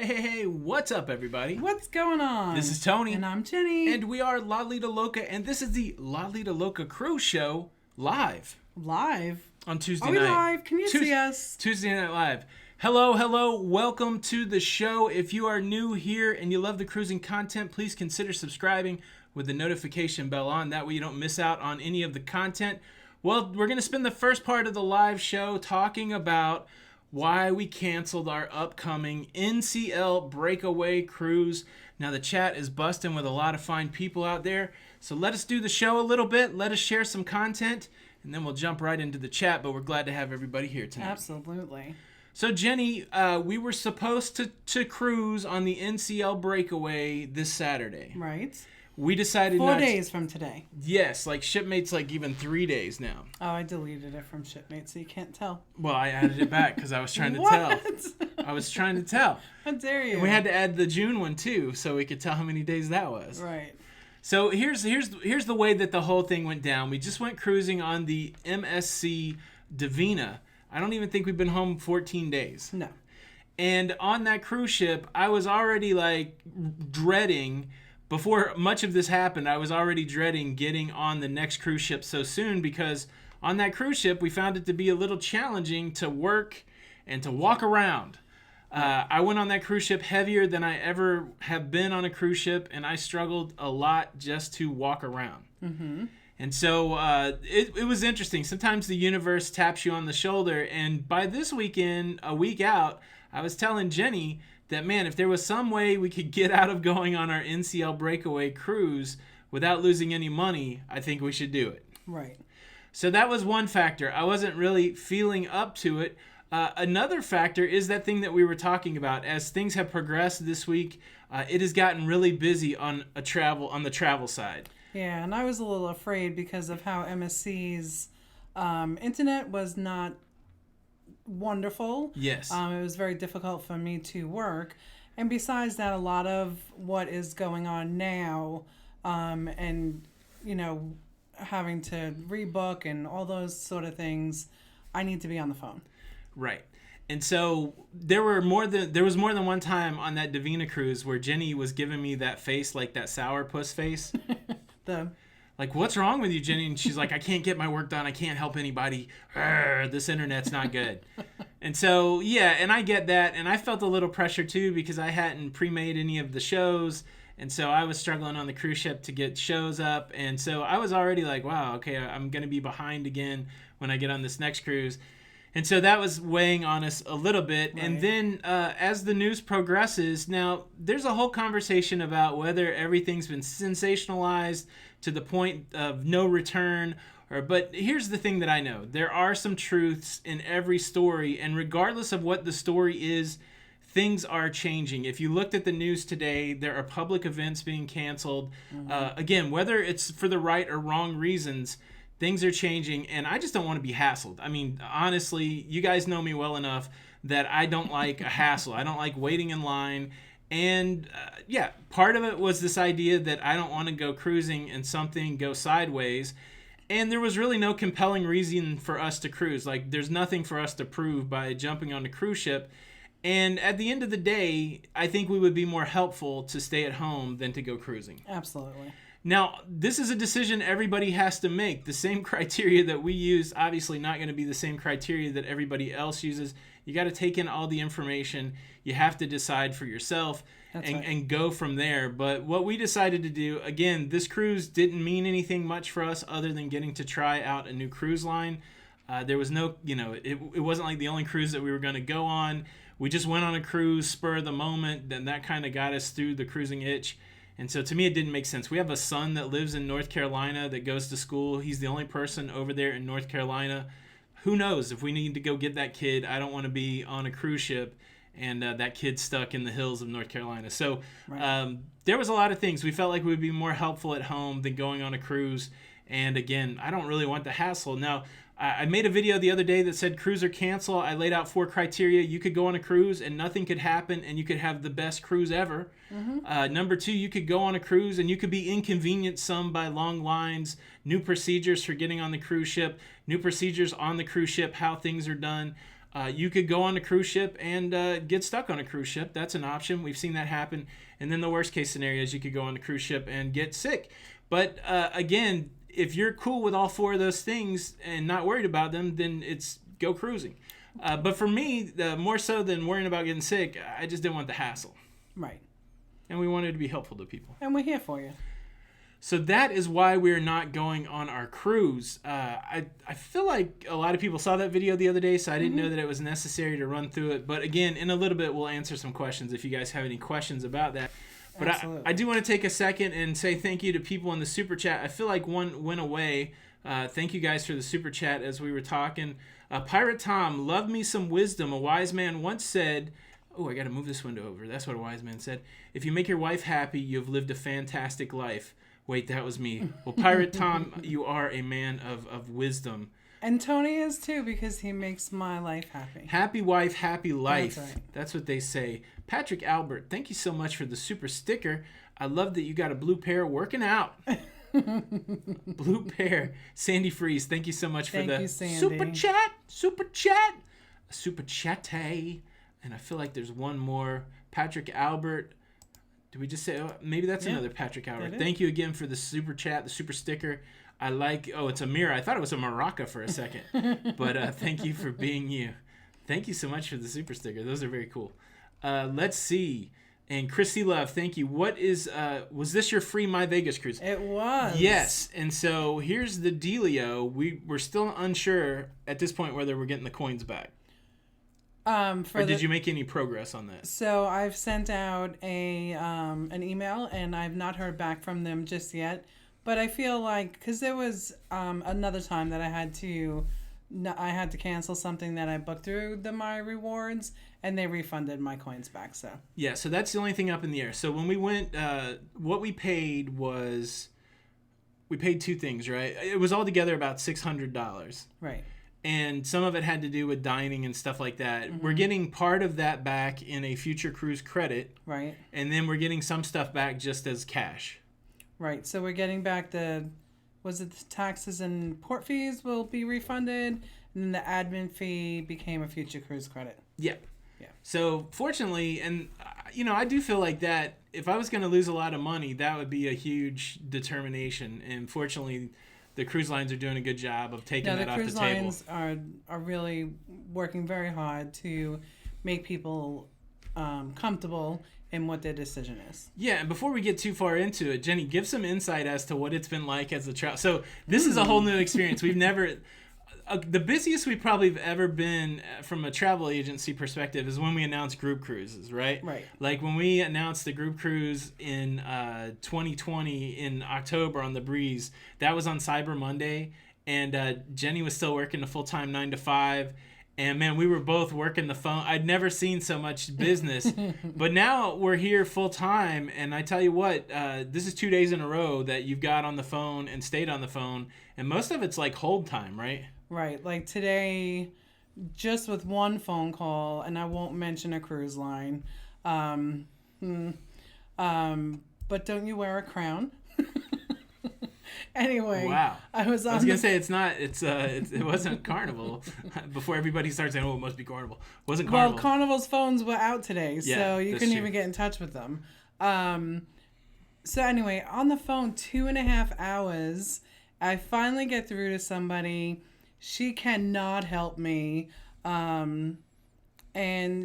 Hey, what's up, everybody? What's going on? This is Tony. And I'm Jenny. And we are Lido Loca, and this is the Lido Loca Cruise Show live. Live? On Tuesday Are night. we live? Can you see us? Tuesday Night Live. Hello. Welcome to the show. If you are new here and you love the cruising content, please consider subscribing with the notification bell on. That way you don't miss out on any of the content. Well, we're going to spend the first part of the live show talking about why we canceled our upcoming NCL Breakaway cruise. Now, the chat is busting with a lot of fine people out there. So let us do the show a little bit. Let us share some content, and then we'll jump right into the chat. But we're glad to have everybody here tonight. Absolutely. So, Jenny, we were supposed to cruise on the NCL Breakaway this Saturday. Right. We decided 4 not days from today. Yes, like Shipmate's like even 3 days now. Oh, I deleted it from Shipmate, so you can't tell. Well, I added it back because I was trying to What? tell. I was trying to tell. How dare you? And we had to add the June one too, so we could tell how many days that was. Right. So here's the way that the whole thing went down. We just went cruising on the MSC Divina. I don't even think we've been home 14 days. No. And on that cruise ship, I was already like dreading. Before much of this happened, I was already dreading getting on the next cruise ship so soon because on that cruise ship, we found it to be a little challenging to work and to walk around. I went on that cruise ship heavier than I ever have been on a cruise ship, and I struggled a lot just to walk around. Mm-hmm. And so it was interesting. Sometimes the universe taps you on the shoulder, and by this weekend, a week out, I was telling Jenny that, man, if there was some way we could get out of going on our NCL Breakaway cruise without losing any money, I think we should do it. Right. So that was one factor. I wasn't really feeling up to it. Another factor is that thing that we were talking about. As things have progressed this week, it has gotten really busy on the travel side. Yeah, and I was a little afraid because of how MSC's internet was not wonderful. Yes. It was very difficult for me to work. And besides that, a lot of what is going on now and, having to rebook and all those sort of things, I need to be on the phone. Right. And so there was more than one time on that Divina cruise where Jenny was giving me that face, like that sourpuss face. Like, what's wrong with you, Jenny? And she's like, I can't get my work done. I can't help anybody. This internet's not good. And so, yeah, and I get that. And I felt a little pressure, too, because I hadn't pre-made any of the shows. And so I was struggling on the cruise ship to get shows up. And so I was already like, wow, okay, I'm going to be behind again when I get on this next cruise. And so that was weighing on us a little bit. Right. And then as the news progresses, now there's a whole conversation about whether everything's been sensationalized to the point of no return. But here's the thing that I know. There are some truths in every story. And regardless of what the story is, things are changing. If you looked at the news today, there are public events being canceled. Mm-hmm. Again, whether it's for the right or wrong reasons, things are changing, and I just don't want to be hassled. I mean, honestly, you guys know me well enough that I don't like a hassle. I don't like waiting in line. And, part of it was this idea that I don't want to go cruising and something go sideways. And there was really no compelling reason for us to cruise. Like, there's nothing for us to prove by jumping on a cruise ship. And at the end of the day, I think we would be more helpful to stay at home than to go cruising. Absolutely. Now, this is a decision everybody has to make. The same criteria that we use, obviously not going to be the same criteria that everybody else uses. You got to take in all the information. You have to decide for yourself and go from there. But what we decided to do, again, this cruise didn't mean anything much for us other than getting to try out a new cruise line. There was no, it wasn't like the only cruise that we were going to go on. We just went on a cruise, spur of the moment, then that kind of got us through the cruising itch. And so to me, it didn't make sense. We have a son that lives in North Carolina that goes to school. He's the only person over there in North Carolina. Who knows if we need to go get that kid? I don't want to be on a cruise ship and that kid stuck in the hills of North Carolina. So there was a lot of things. We felt like we would be more helpful at home than going on a cruise. And again, I don't really want the hassle. Now, I made a video the other day that said cruise or cancel. I laid out 4 criteria. You could go on a cruise and nothing could happen and you could have the best cruise ever. Mm-hmm. Number 2, you could go on a cruise and you could be inconvenienced some by long lines, new procedures for getting on the cruise ship, new procedures on the cruise ship, how things are done. You could go on a cruise ship and get stuck on a cruise ship. That's an option. We've seen that happen. And then the worst case scenario is you could go on a cruise ship and get sick. But again, if you're cool with all 4 of those things and not worried about them, then it's go cruising. But for me, more so than worrying about getting sick, I just didn't want the hassle. Right. And we wanted to be helpful to people. And we're here for you. So that is why we're not going on our cruise. I feel like a lot of people saw that video the other day, so I didn't know that it was necessary to run through it. But again, in a little bit, we'll answer some questions if you guys have any questions about that. But I do want to take a second and say thank you to people in the Super Chat. I feel like one went away. Thank you guys for the Super Chat as we were talking. Pirate Tom, love me some wisdom. A wise man once said... Oh, I got to move this window over. That's what a wise man said. If you make your wife happy, you've lived a fantastic life. Wait, that was me. Well, Pirate Tom, you are a man of wisdom. And Tony is too, because he makes my life happy. Happy wife, happy life. That's right. That's what they say. Patrick Albert, thank you so much for the super sticker. I love that you got a blue pair working out. Blue pair. Sandy Freeze, thank you so much for the super chat. Super chat. Super chatte. And I feel like there's one more. Patrick Albert. Did we just say, maybe that's another Patrick Albert. Thank you again for the super chat, the super sticker. I like, it's a mirror. I thought it was a maraca for a second. But thank you for being you. Thank you so much for the super sticker. Those are very cool. Let's see. And Chrissy Love, thank you. What is, was this your free My Vegas cruise? It was. Yes. And so here's the dealio. We're still unsure at this point whether we're getting the coins back. Or did you make any progress on that? So I've sent out an email, and I've not heard back from them just yet. But I feel like, because there was another time that I had to cancel something that I booked through My Rewards, and they refunded my coins back. So yeah, so that's the only thing up in the air. So when we went, what we paid was, we paid 2 things, right? It was altogether about $600. Right. And some of it had to do with dining and stuff like that. Mm-hmm. We're getting part of that back in a future cruise credit. Right. And then we're getting some stuff back just as cash. Right. So we're getting back the taxes and port fees will be refunded, and then the admin fee became a future cruise credit. Yeah. Yeah. So fortunately, and I do feel like that if I was going to lose a lot of money, that would be a huge determination. And fortunately, the cruise lines are doing a good job of taking that off the table. The cruise lines are really working very hard to make people comfortable in what their decision is. Yeah, and before we get too far into it, Jenny, give some insight as to what it's been like as a travel. So this is a whole new experience. We've never... the busiest we probably have ever been from a travel agency perspective is when we announced group cruises, right? Right. Like when we announced the group cruise in 2020 in October on the Breeze, that was on Cyber Monday, and Jenny was still working a full-time 9 to 5, and man, we were both working the phone. I'd never seen so much business, but now we're here full-time, and I tell you what, this is 2 days in a row that you've got on the phone and stayed on the phone, and most of it's like hold time, right? Right. Like today, just with one phone call, and I won't mention a cruise line, but don't you wear a crown? Anyway. Wow. I was going to say it wasn't Carnival. Before everybody starts saying, it must be Carnival. It wasn't Carnival. Well, Carnival's phones were out today, so you couldn't even get in touch with them. So anyway, on the phone 2.5 hours, I finally get through to somebody. She cannot help me. And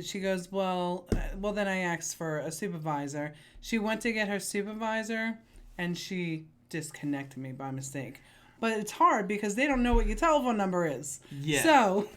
she goes, well, then I asked for a supervisor. She went to get her supervisor, and she disconnected me by mistake. But it's hard because they don't know what your telephone number is. Yeah. So...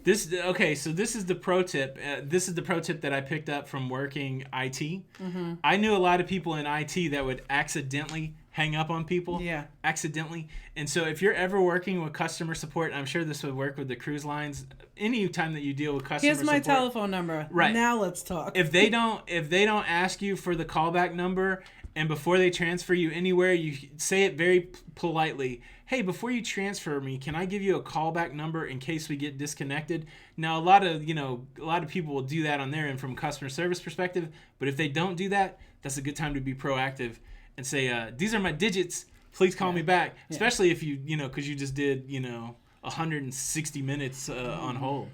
this is the pro tip. This is the pro tip that I picked up from working IT. Mm-hmm. I knew a lot of people in IT that would accidentally hang up on people. Yeah. Accidentally. And so if you're ever working with customer support, I'm sure this would work with the cruise lines. Any time that you deal with customer support. Here's my telephone number. Right. Now let's talk. If they don't ask you for the callback number, and before they transfer you anywhere, you say it very politely. Hey, before you transfer me, can I give you a callback number in case we get disconnected? Now, a lot of people will do that on their end from a customer service perspective, but if they don't do that, that's a good time to be proactive and say, these are my digits, please call me back, especially if because you just did, 160 minutes on hold.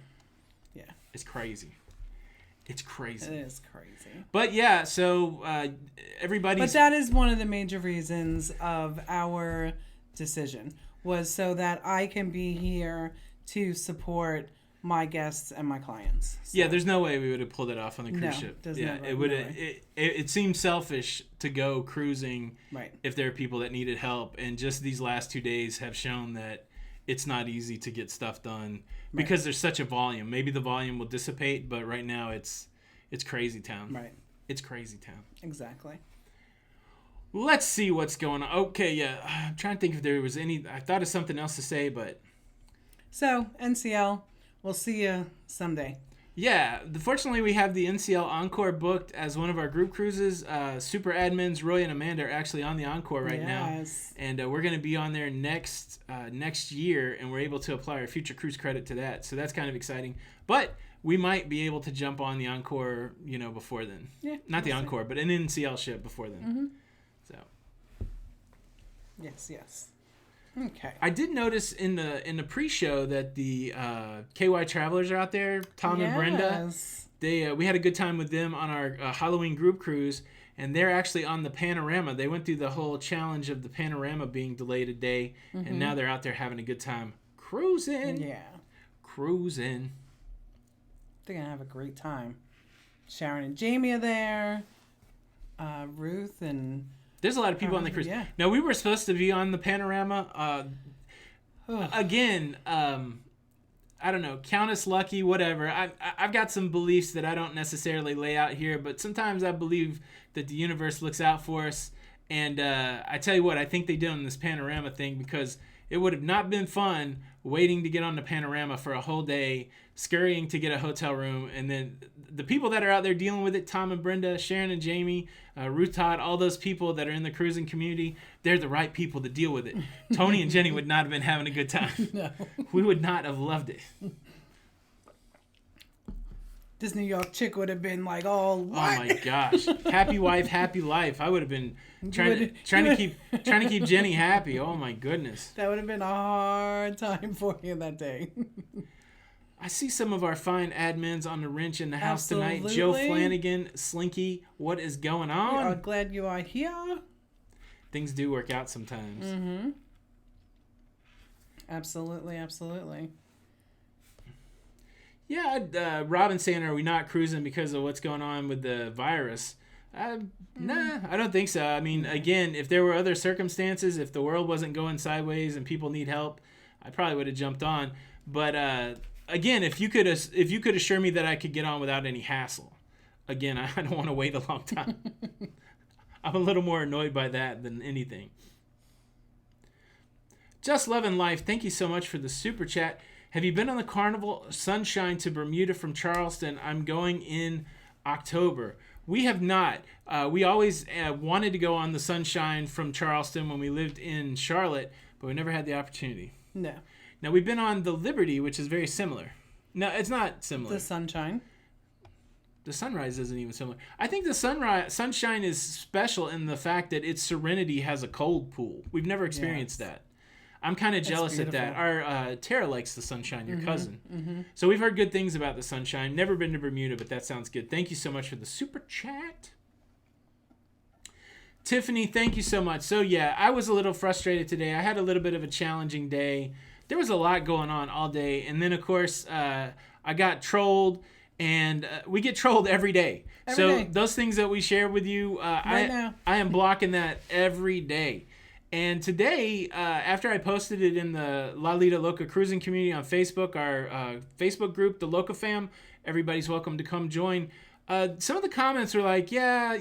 Yeah. It's crazy. It's crazy. It is crazy. But yeah, so everybody's... But that is one of the major reasons of our decision, was so that I can be here to support my guests and my clients. So. Yeah, there's no way we would have pulled it off on the cruise No, ship. there's Yeah, never, it would. no way. It seemed selfish to go cruising Right. if there are people that needed help, and just these last 2 days have shown that it's not easy to get stuff done because there's such a volume. Maybe the volume will dissipate, but right now it's crazy town. Right. It's crazy town. Exactly. Let's see what's going on. Okay, yeah. I'm trying to think if there was any... I thought of something else to say, but... So, NCL, we'll see you someday. Yeah, fortunately we have the NCL Encore booked as one of our group cruises. Super admins Roy and Amanda are actually on the Encore right now, and we're going to be on there next year, and we're able to apply our future cruise credit to that. So that's kind of exciting. But we might be able to jump on the Encore, before then. Yeah, not the Encore, but an NCL ship before then. Mm-hmm. So. Yes. Okay. I did notice in the pre-show that the KY Travelers are out there, Tom and Brenda. We had a good time with them on our Halloween group cruise, and they're actually on the Panorama. They went through the whole challenge of the Panorama being delayed a day, and now they're out there having a good time cruising. Yeah. Cruising. They're going to have a great time. Sharon and Jamie are there. Ruth and... There's a lot of people on the cruise. Yeah. Now, we were supposed to be on the Panorama. Again, I don't know, count us lucky, whatever. I've got some beliefs that I don't necessarily lay out here, but sometimes I believe that the universe looks out for us. And I tell you what, I think they did on this Panorama thing, because it would have not been fun waiting to get on the Panorama for a whole day, scurrying to get a hotel room, and then the people that are out there dealing with it, Tom and Brenda, Sharon and Jamie, Ruth Todd, all those people that are in the cruising community, they're the right people to deal with it. Tony and Jenny would not have been having a good time. No. We would not have loved it. This New York chick would have been like, oh, what? Oh my gosh. Happy wife, happy life. I would have been trying to keep Jenny happy. Oh my goodness. That would have been a hard time for you that day. I see some of our fine admins on the wrench in the house tonight. Absolutely. Joe Flanagan, Slinky, what is going on? We are glad you are here. Things do work out sometimes. Mm-hmm. Absolutely. Yeah, Robin saying, are we not cruising because of what's going on with the virus? Nah, I don't think so. I mean, again, if there were other circumstances, if the world wasn't going sideways and people need help, I probably would have jumped on. But again, if you could assure me that I could get on without any hassle, again, I don't want to wait a long time. I'm a little more annoyed by that than anything. Just Loving Life, thank you so much for the super chat. Have you been on the Carnival Sunshine to Bermuda from Charleston? I'm going in October. We have not. We always wanted to go on the Sunshine from Charleston when we lived in Charlotte, but we never had the opportunity. No. Now, we've been on the Liberty, which is very similar. No, it's not similar. The Sunshine. The Sunrise isn't even similar. I think the Sunshine is special in the fact that its Serenity has a cold pool. We've never experienced that. I'm kind of jealous at that. Our Tara likes the Sunshine, your cousin. Mm-hmm. So we've heard good things about the Sunshine. Never been to Bermuda, but that sounds good. Thank you so much for the super chat. Tiffany, thank you so much. So yeah, I was a little frustrated today. I had a little bit of a challenging day. There was a lot going on all day. And then, of course, I got trolled. And we get trolled every day. Every day. Those things that we share with you, I am blocking that every day. And today, after I posted it in the Lido Loca cruising community on Facebook, our Facebook group, the locafam, everybody's welcome to come join. Some of the comments were like, yeah,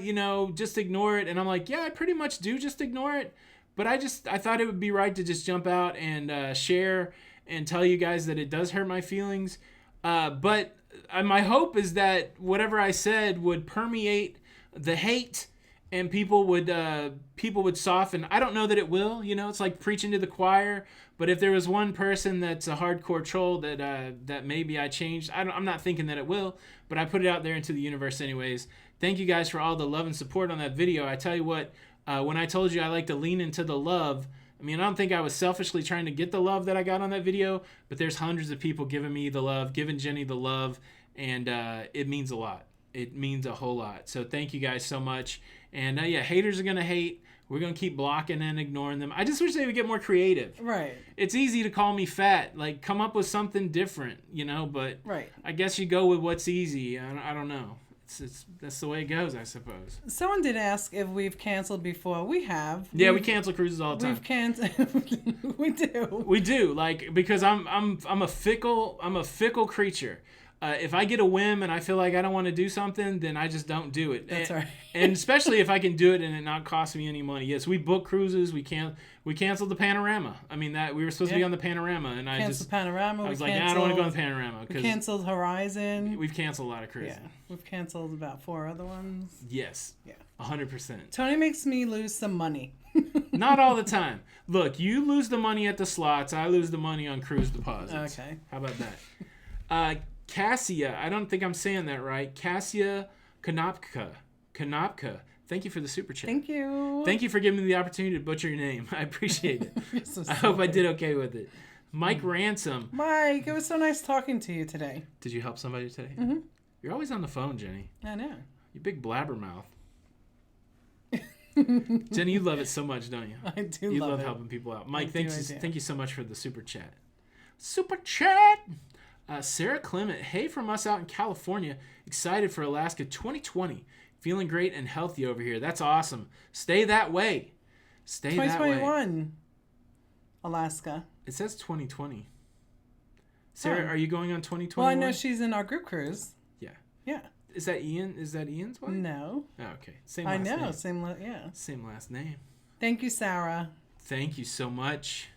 just ignore it. And I'm like, yeah, I pretty much do just ignore it. But I thought it would be right to just jump out and share and tell you guys that it does hurt my feelings. But my hope is that whatever I said would permeate the hate and people would soften. I don't know that it will. It's like preaching to the choir. But if there was one person that's a hardcore troll that maybe I changed, I'm not thinking that it will. But I put it out there into the universe anyways. Thank you guys for all the love and support on that video. I tell you what, when I told you I like to lean into the love, I mean, I don't think I was selfishly trying to get the love that I got on that video, but there's hundreds of people giving me the love, giving Jenny the love, and it means a lot. It means a whole lot. So thank you guys so much. And yeah, haters are gonna hate. We're going to keep blocking and ignoring them. I just wish they would get more creative. Right. It's easy to call me fat. Like, come up with something different, you know? But right. I guess you go with what's easy. I don't know. That's the way it goes, I suppose. Someone did ask if we've canceled before. We have. Yeah, we cancel cruises all the time. We've canceled. We do. We do. Like, because I'm a fickle creature. If I get a whim and I feel like I don't want to do something, then I just don't do it. That's right. And especially if I can do it and it not cost me any money. Yes, we book cruises. We canceled the Panorama. I mean, that we were supposed to be on the Panorama, and I was like, I don't want to go on the Panorama. We canceled Horizon. We've canceled a lot of cruises. Yeah, we've canceled about 4 other ones. Yes. Yeah. 100%. Tony makes me lose some money. Not all the time. Look, you lose the money at the slots. I lose the money on cruise deposits. Okay. How about that? Cassia, I don't think I'm saying that right. Cassia Konopka. Thank you for the super chat. Thank you. Thank you for giving me the opportunity to butcher your name. I appreciate it. So I hope I did okay with it. Mike Ransom. Mike, it was so nice talking to you today. Did you help somebody today? Mm-hmm. You're always on the phone, Jenny. I know. You big blabbermouth. Jenny, you love it so much, don't you? I do you love love it. helping people out. Mike, thank you so much for the super chat. Super chat! Sarah Clement, hey from us out in California. Excited for Alaska 2020. Feeling great and healthy over here. That's awesome. Stay that way. Stay that way. 2021. Alaska. It says 2020. Sarah, are you going on 2021? Well, I know she's in our group cruise. Yeah. Yeah. Is that Ian? Is that Ian's wife? No. Oh, okay. Same last name. I know. Same last name. Thank you, Sarah. Thank you so much.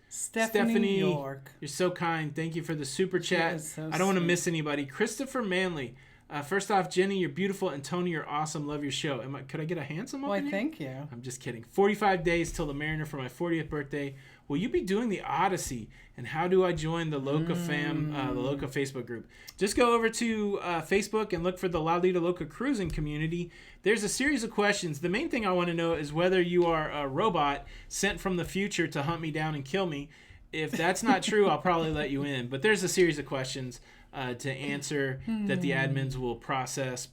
Stephanie York. You're so kind. Thank you for the super chat. So I don't want to miss anybody. Christopher Manley. First off, Jenny, you're beautiful, and Tony, you're awesome. Love your show. Could I get a handsome up in here? Thank you. I'm just kidding. 45 days till the Mariner for my 40th birthday. Will you be doing the Odyssey? And how do I join the locafam, the Loca Facebook group? Just go over to Facebook and look for the Lido Loca cruising community. There's a series of questions. The main thing I want to know is whether you are a robot sent from the future to hunt me down and kill me. If that's not true, I'll probably let you in. But there's a series of questions to answer that the admins will process,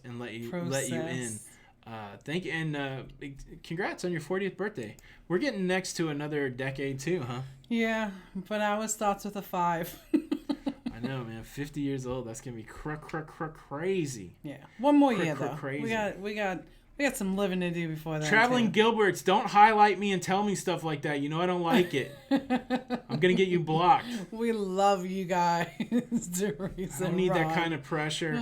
and let you in. Thank you, and congrats on your 40th birthday. We're getting next to another decade too, huh? Yeah, but ours starts with a 5. I know, man. 50 years old. That's gonna be crazy. Yeah, one more year though. Crazy. We got some living to do before that. Traveling Gilberts, don't highlight me and tell me stuff like that. You know I don't like it. I'm gonna get you blocked. We love you guys. I don't need that kind of pressure.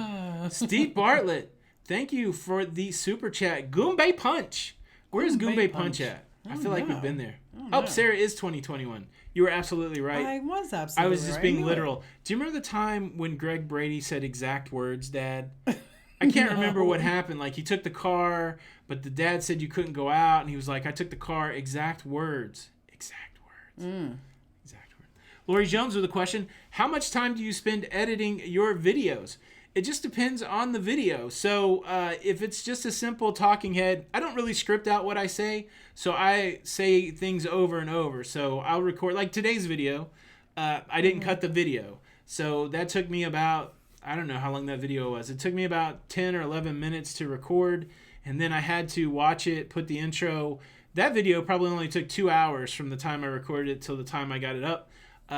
Steve Bartlett, thank you for the super chat. Goombay Punch. Where's Goombay Punch at? I feel like we've been there. Oh, Sarah is 2021. You were absolutely right. I was absolutely right. I was just being literal. Do you remember the time when Greg Brady said exact words, Dad? I can't remember what happened. Like, he took the car, but the dad said you couldn't go out, and he was like, I took the car, exact words. Exact words. Exact words. Lori Jones with a question. How much time do you spend editing your videos? It just depends on the video. So if it's just a simple talking head, I don't really script out what I say. So I say things over and over. So I'll record, like today's video, I didn't cut the video. So that took me about, I don't know how long that video was. It took me about 10 or 11 minutes to record. And then I had to watch it, put the intro. That video probably only took 2 hours from the time I recorded it till the time I got it up.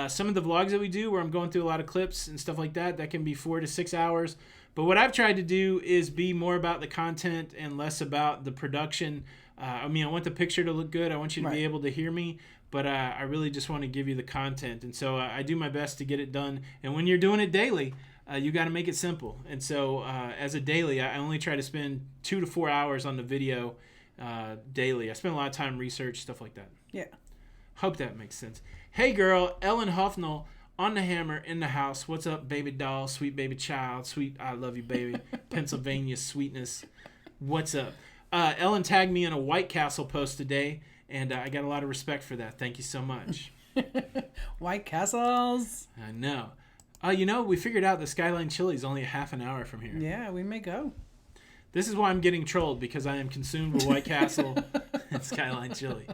Some of the vlogs that we do where I'm going through a lot of clips and stuff like that, that can be 4 to 6 hours. But what I've tried to do is be more about the content and less about the production. I want the picture to look good. I want you to be able to hear me. But I really just want to give you the content. And so I do my best to get it done. And when you're doing it daily, you got to make it simple. And so as a daily, I only try to spend 2 to 4 hours on the video daily. I spend a lot of time research, stuff like that. Yeah. Hope that makes sense. Hey girl, Ellen Huffnell on the hammer in the house. What's up, baby doll, sweet baby child, sweet I love you, baby, Pennsylvania sweetness. What's up? Ellen tagged me in a White Castle post today, and I got a lot of respect for that. Thank you so much. White Castles. I know. We figured out the Skyline Chili is only a half an hour from here. Yeah, we may go. This is why I'm getting trolled, because I am consumed with White Castle and Skyline Chili.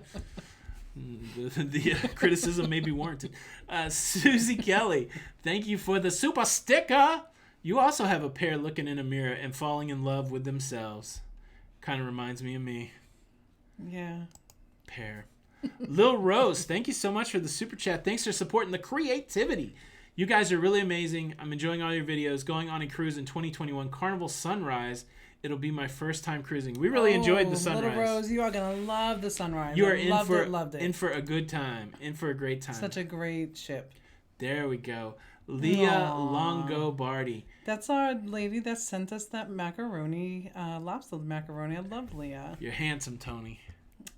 The criticism may be warranted. Susie Kelly, thank you for the super sticker. You also have a pair looking in a mirror and falling in love with themselves. Kind of reminds me of me. Yeah. Pair. Lil Rose, thank you so much for the super chat. Thanks for supporting the creativity. You guys are really amazing. I'm enjoying all your videos. Going on a cruise in 2021 Carnival Sunrise. It'll be my first time cruising. We really enjoyed the sunrise. Little Rose, you are going to love the sunrise. You are loved it. in for a good time. In for a great time. Such a great ship. There we go. Leah Longobardi. That's our lady that sent us that macaroni, lobster macaroni. I love Leah. You're handsome, Tony.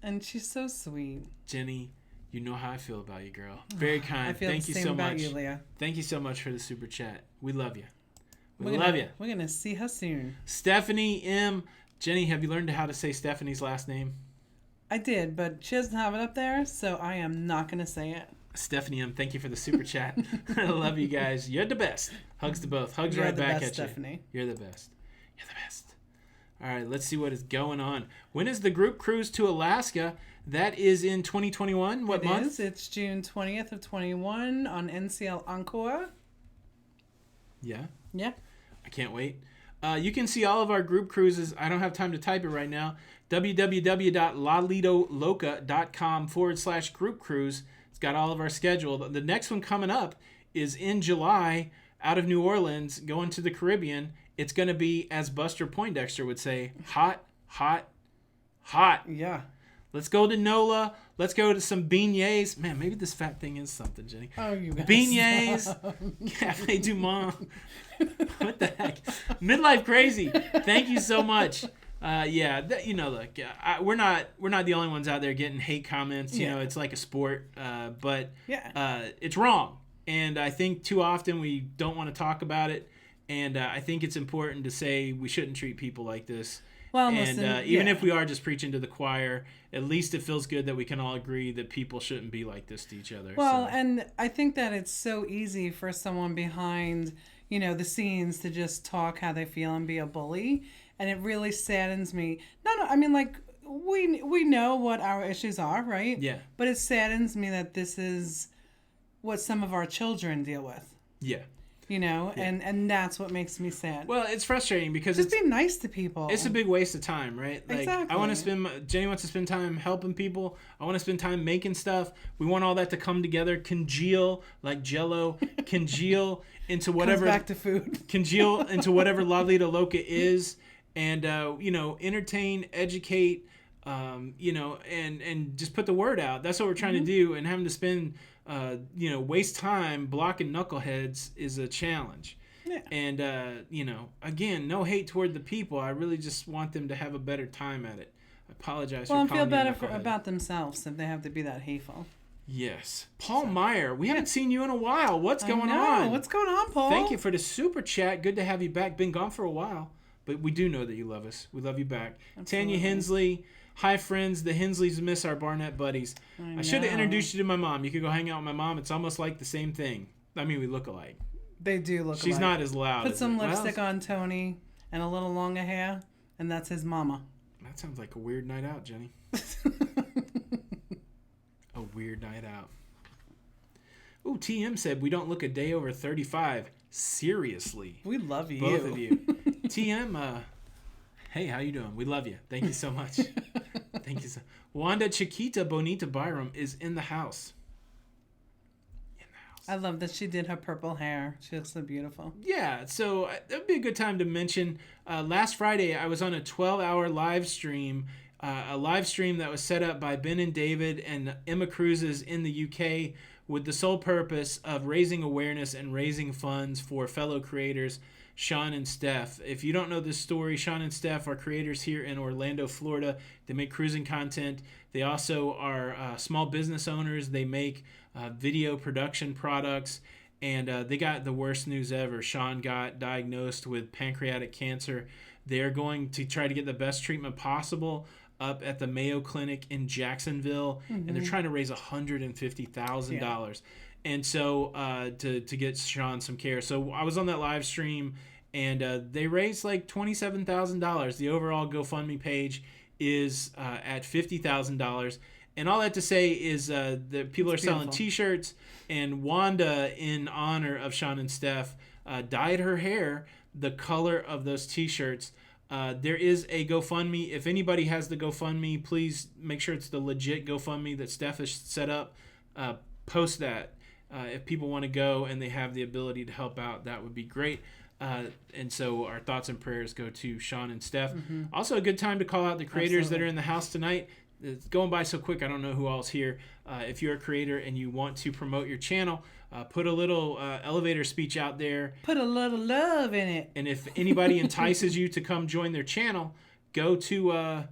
And she's so sweet. Jenny, you know how I feel about you, girl. Very kind. I feel Thank the you same so about much. you, Leah. Thank you so much for the super chat. We love you. We're going to see her soon. Stephanie M. Jenny, have you learned how to say Stephanie's last name? I did, but she doesn't have it up there, so I am not going to say it. Stephanie M., thank you for the super chat. I love you guys. You're the best. Hugs to both. Hugs right back at you. Stephanie. You're the best. You're the best. All right, let's see what is going on. When is the group cruise to Alaska? That is in 2021. What month? It's June 20th of 21 on NCL Encore. Yeah. Yeah. I can't wait. You can see all of our group cruises. I don't have time to type it right now. www.lalidoloca.com/group cruise. It's got all of our schedule. The next one coming up is in July out of New Orleans going to the Caribbean. It's going to be, as Buster Poindexter would say, hot, hot, hot. Yeah. Let's go to NOLA. Let's go to some beignets. Man, maybe this fat thing is something, Jenny. Oh, you guys. Beignets. Cafe Du Monde. What the heck? Midlife Crazy. Thank you so much. Look, we're not the only ones out there getting hate comments. You know, it's like a sport, but it's wrong. And I think too often we don't want to talk about it. And I think it's important to say we shouldn't treat people like this. Well, and even if we are just preaching to the choir, at least it feels good that we can all agree that people shouldn't be like this to each other. Well, and I think that it's so easy for someone behind, the scenes to just talk how they feel and be a bully. And it really saddens me. We know what our issues are, right? Yeah. But it saddens me that this is what some of our children deal with. Yeah. And that's what makes me sad. Well, it's frustrating because just be nice to people. It's a big waste of time, right? Like, exactly. Jenny wants to spend time helping people. I want to spend time making stuff. We want all that to come together, congeal like Jell-O, congeal into whatever. Comes back to food. Congeal into whatever Lido Loca is, and entertain, educate, and just put the word out. That's what we're trying to do, and having to spend. Waste time blocking knuckleheads is a challenge. Yeah. And, again, no hate toward the people. I really just want them to have a better time at it. I apologize for calling you feel better about themselves if they have to be that hateful. Yes. Paul Meyer, we haven't seen you in a while. What's going on? What's going on, Paul? Thank you for the super chat. Good to have you back. Been gone for a while, but we do know that you love us. We love you back. Absolutely. Tanya Hensley. Hi, friends. The Hensleys miss our Barnett buddies. I should have introduced you to my mom. You could go hang out with my mom. It's almost like the same thing. I mean, we look alike. They do look alike. She's not as loud. Put some lipstick on Tony and a little longer hair, and that's his mama. That sounds like a weird night out, Jenny. A weird night out. Ooh, TM said we don't look a day over 35. Seriously. We love you. Both of you. TM, hey, how you doing? We love you. Thank you so much. Thank you so much. Wanda Chiquita Bonita Byram is in the house. I love that she did her purple hair. She looks so beautiful. Yeah, so that would be a good time to mention. Last Friday, I was on a 12-hour live stream, a live stream that was set up by Ben and David and Emma Cruises in the UK with the sole purpose of raising awareness and raising funds for fellow creators, Sean and Steph. If you don't know this story, Sean and Steph are creators here in Orlando, Florida. They make cruising content. They also are small business owners. They make video production products, and they got the worst news ever. Sean got diagnosed with pancreatic cancer. They're going to try to get the best treatment possible up at the Mayo Clinic in Jacksonville, and they're trying to raise $150,000. Yeah. And so to get Sean some care. So I was on that live stream, and they raised like $27,000. The overall GoFundMe page is at $50,000. And all that to say is that people are selling beautiful. T-shirts, and Wanda, in honor of Sean and Steph, dyed her hair the color of those T-shirts. There is a GoFundMe. If anybody has the GoFundMe, please make sure it's the legit GoFundMe that Steph has set up. Post that. If people want to go and they have the ability to help out, that would be great. And so our thoughts and prayers go to Sean and Steph. Mm-hmm. Also a good time to call out the creators that are in the house tonight. It's going by so quick, I don't know who all's here. If you're a creator and you want to promote your channel, put a little elevator speech out there. Put a little love in it. And if anybody entices you to come join their channel, go to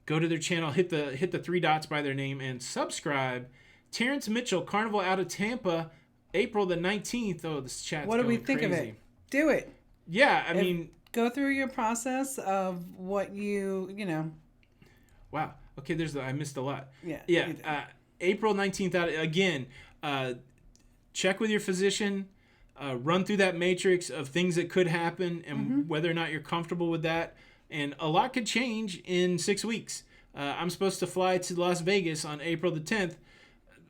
their channel, hit the 3 dots by their name, and subscribe. Terrence Mitchell, Carnival out of Tampa, April the 19th. Oh, this chat's what do we think crazy. of it? Do it. Yeah, I mean, go through your process of what you know. Wow. Okay, I missed a lot. Yeah. April 19th out again. Check with your physician. Run through that matrix of things that could happen and whether or not you're comfortable with that. And a lot could change in 6 weeks. I'm supposed to fly to Las Vegas on April the 10th.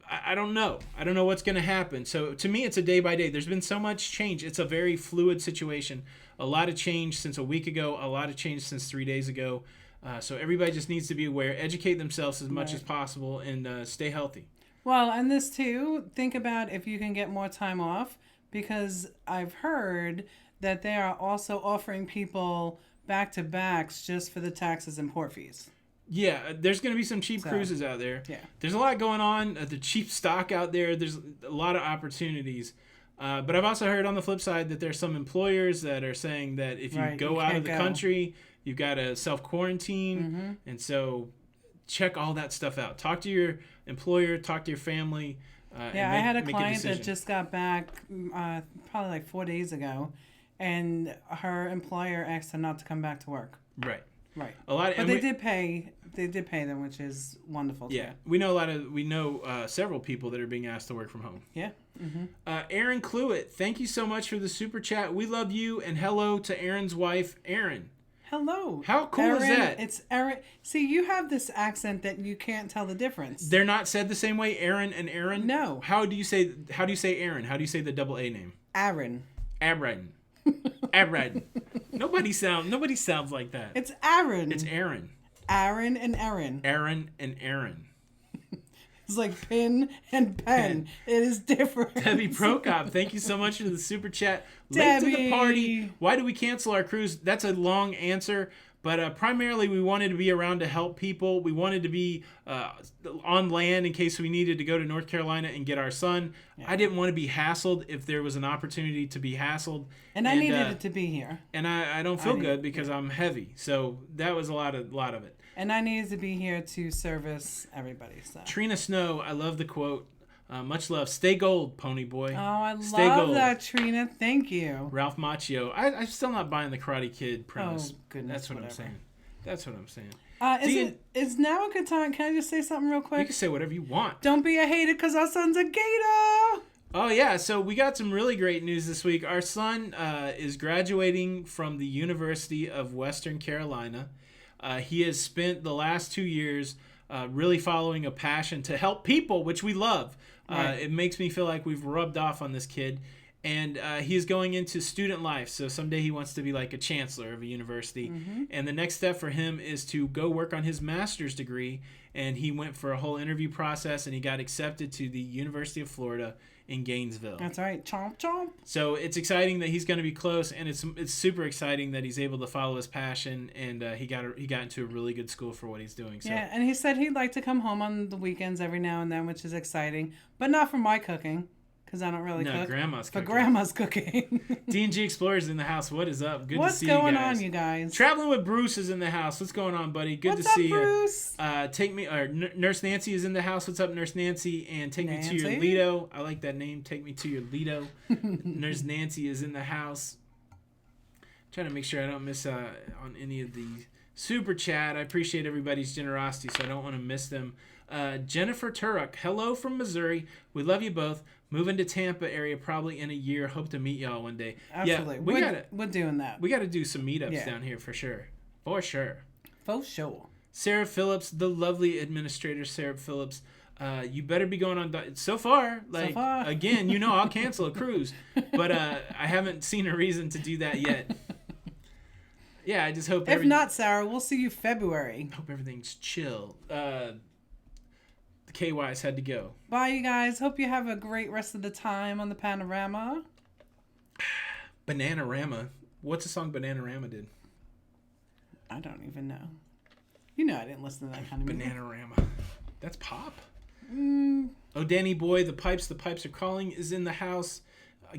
I don't know. I don't know what's going to happen. So to me, it's a day by day. There's been so much change. It's a very fluid situation. A lot of change since a week ago. A lot of change since 3 days ago. So everybody just needs to be aware, educate themselves as much as possible, and stay healthy. Well, and this too, think about if you can get more time off, because I've heard that they are also offering people back-to-backs just for the taxes and port fees. Yeah, there's going to be some cheap cruises out there. Yeah. There's a lot going on. The cheap stock out there. There's a lot of opportunities. But I've also heard on the flip side that there's some employers that are saying that if you go out of the country, you've got to self-quarantine. Mm-hmm. And so check all that stuff out. Talk to your employer. Talk to your family. I had a client that just got back probably like 4 days ago, and her employer asked her not to come back to work. Right. Right. But they did pay. They did pay them, which is wonderful. Yeah, we know several people that are being asked to work from home. Yeah. Mm-hmm. Aaron Cluett, thank you so much for the super chat. We love you, and hello to Aaron's wife, Erin. Hello. How cool is that? It's Erin. See, you have this accent that you can't tell the difference. They're not said the same way, Aaron and Aaron? No. How do you say Aaron? How do you say the double A name? Aaron. Aaron. Aaron. Nobody sounds like that. It's Aaron. It's Aaron. Aaron and Aaron. Aaron and Aaron. It's like pin and pen. It is different. Debbie Prokop, thank you so much for the super chat. Debbie. Late to the party. Why do we cancel our cruise? That's a long answer. But primarily, we wanted to be around to help people. We wanted to be on land in case we needed to go to North Carolina and get our son. Yeah. I didn't want to be hassled if there was an opportunity to be hassled. And I needed it to be here. And I don't feel good because I'm heavy. So that was a lot of it. And I needed to be here to service everybody. So. Trina Snow, I love the quote. Much love. Stay gold, pony boy. Oh, I love that, Trina. Thank you. Ralph Macchio. I'm still not buying the Karate Kid premise. Oh, goodness. That's what I'm saying. Is now a good time? Can I just say something real quick? You can say whatever you want. Don't be a hater because our son's a gator. Oh, yeah. So we got some really great news this week. Our son is graduating from the University of Western Carolina. He has spent the last 2 years really following a passion to help people, which we love. Right. It makes me feel like we've rubbed off on this kid. And he is going into student life. So someday he wants to be like a chancellor of a university. Mm-hmm. And the next step for him is to go work on his master's degree. And he went for a whole interview process, and he got accepted to the University of Florida in Gainesville. That's right. Chomp, chomp. So it's exciting that he's going to be close, and it's super exciting that he's able to follow his passion, and he got into a really good school for what he's doing. So. Yeah, and he said he'd like to come home on the weekends every now and then, which is exciting, but not for my cooking. Because I don't really cook. No, Grandma's cooking. But Grandma's cooking. D&G Explorer's in the house. What is up? Good to see you guys. What's going on, you guys? Traveling with Bruce is in the house. What's going on, buddy? Good to see Bruce? you. Nurse Nancy is in the house. What's up, Nurse Nancy? And take me to your Lido. I like that name. Take me to your Lido. Nurse Nancy is in the house. Trying to make sure I don't miss on any of the super chat. I appreciate everybody's generosity, so I don't want to miss them. Jennifer Turok, hello from Missouri. We love you both. Moving to Tampa area probably in a year. Hope to meet y'all one day. Absolutely. Yeah, we're doing that. We got to do some meetups down here for sure. For sure. For sure. Sarah Phillips, the lovely administrator, Sarah Phillips. You better be going on. So far, again, I'll cancel a cruise, but I haven't seen a reason to do that yet. Yeah, I just hope. If not, Sarah, we'll see you February. Hope everything's chill. The KYs had to go. Bye, you guys. Hope you have a great rest of the time on the Panorama. Bananarama. What's the song Bananarama did? I don't even know. I didn't listen to that kind of music. Bananarama. That's pop. Oh, Danny boy, the pipes are calling is in the house.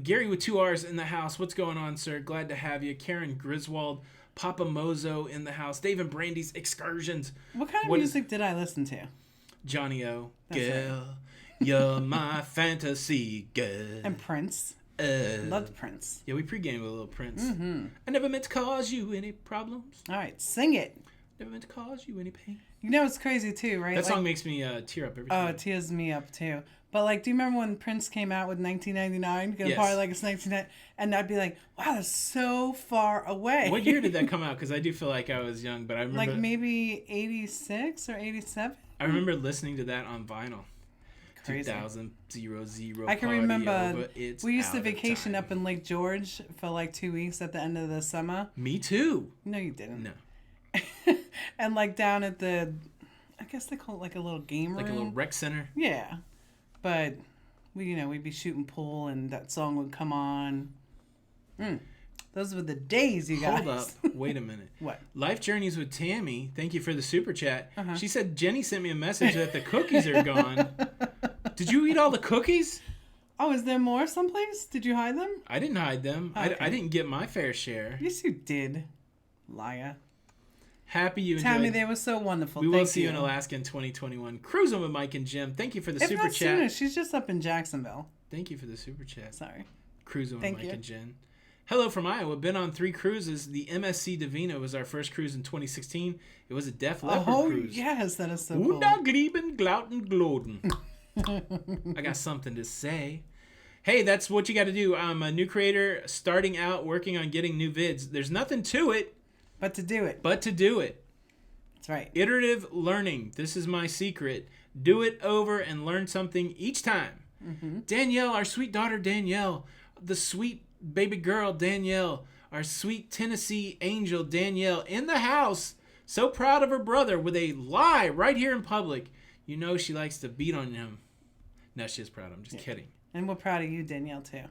Gary with 2 R's in the house. What's going on, sir? Glad to have you. Karen Griswold, Papa Mozo in the house. Dave and Brandy's excursions. What kind of music did I listen to? Johnny O. That's Girl, you're my fantasy girl. And Prince. Loved Prince. Yeah, we pre-gamed with a little Prince. Mm-hmm. I never meant to cause you any problems. All right, sing it. Never meant to cause you any pain. It's crazy too, right? That song makes me tear up every time. Oh, it tears me up too. But do you remember when Prince came out with 1999? Gonna party like it's 1999, and I'd be like, "Wow, that's so far away." What year did that come out? Because I do feel like I was young, but I remember maybe 86 or 87. I remember listening to that on vinyl. Crazy. 2000. I can remember we used to vacation up in Lake George for 2 weeks at the end of the summer. Me too. No, you didn't. No. And down at the, I guess they call it a little game room. Like a little rec center. Yeah, but we'd be shooting pool and that song would come on. Those were the days, you guys. Hold up. Wait a minute. What? Life Journeys with Tammy. Thank you for the super chat. Uh-huh. She said Jenny sent me a message that the cookies are gone. Did you eat all the cookies? Oh, is there more someplace? Did you hide them? I didn't hide them. Okay. I didn't get my fair share. Yes, you did. Liar. Happy you enjoyed. Tammy, they were so wonderful. We will see you in Alaska in 2021. Cruising with Mike and Jim. Thank you for the super chat. Sooner. She's just up in Jacksonville. Thank you for the super chat. Sorry. Cruising with Mike and Jen. Hello from Iowa. Been on 3 cruises. The MSC Divina was our first cruise in 2016. It was a Def Leppard cruise. Oh, yes. That is so cool. Glieben, Glauten, Gloden. I got something to say. Hey, that's what you got to do. I'm a new creator starting out working on getting new vids. There's nothing to it. But to do it. That's right. Iterative learning. This is my secret. Do it over and learn something each time. Mm-hmm. Danielle, our sweet daughter Danielle, the sweet baby girl Danielle, our sweet Tennessee angel Danielle in the house. So proud of her brother with a lie right here in public. She likes to beat on him. No, she's proud. I'm just kidding. And we're proud of you, Danielle, too.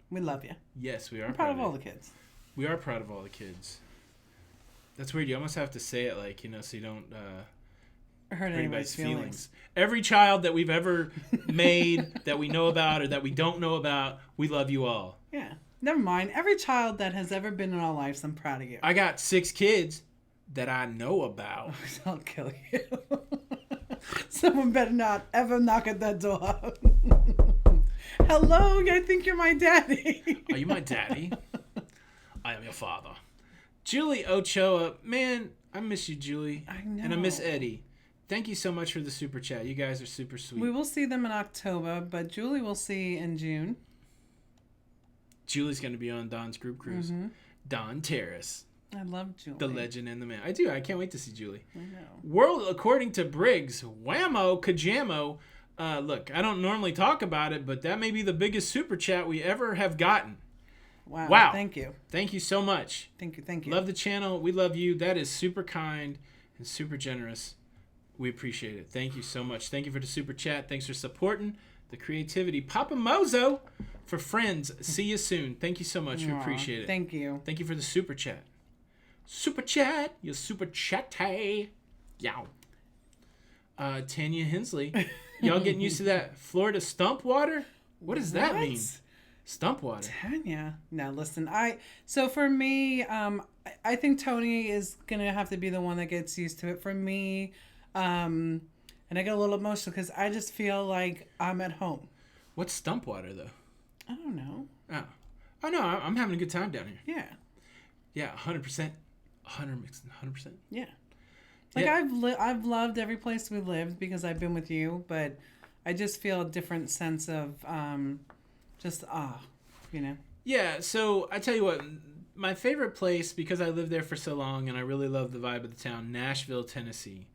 We love you. Yes, we are. We're proud of all the kids. We are proud of all the kids. That's weird. You almost have to say it so you don't hurt anybody's feelings. Every child that we've ever made, that we know about or that we don't know about, we love you all. Yeah. Never mind. Every child that has ever been in our lives, I'm proud of you. I got 6 kids that I know about. I'll kill you. Someone better not ever knock at that door. Hello, I think you're my daddy. Are you my daddy? I am your father. Julie Ochoa, man, I miss you, Julie. I know. And I miss Eddie. Thank you so much for the super chat. You guys are super sweet. We will see them in October, but Julie will see in June. Julie's going to be on Don's group cruise. Mm-hmm. Don Terrace. I love Julie. The legend and the man. I do. I can't wait to see Julie. I know. World according to Briggs. Whammo, Kajamo. Look, I don't normally talk about it, but that may be the biggest super chat we ever have gotten. Wow. Thank you. Thank you so much. Thank you. Love the channel. We love you. That is super kind and super generous. We appreciate it. Thank you so much. Thank you for the super chat. Thanks for supporting the creativity. Papa Mozo for friends. See you soon. Thank you so much. We appreciate it. Thank you. Thank you for the super chat. Super chat. You super chatty. Yow. Tanya Hensley. Y'all getting used to that Florida stump water? What does that mean? Stump water. Tanya. Now listen, so for me, I think Tony is gonna have to be the one that gets used to it. For me, and I get a little emotional because I just feel like I'm at home. What's stump water though? I don't know. Oh no, I'm having a good time down here. Yeah. Yeah, 100%. 100%. Yeah. I've loved every place we lived because I've been with you, but I just feel a different sense of just awe, Yeah, so I tell you what, my favorite place, because I lived there for so long and I really love the vibe of the town, Nashville, Tennessee.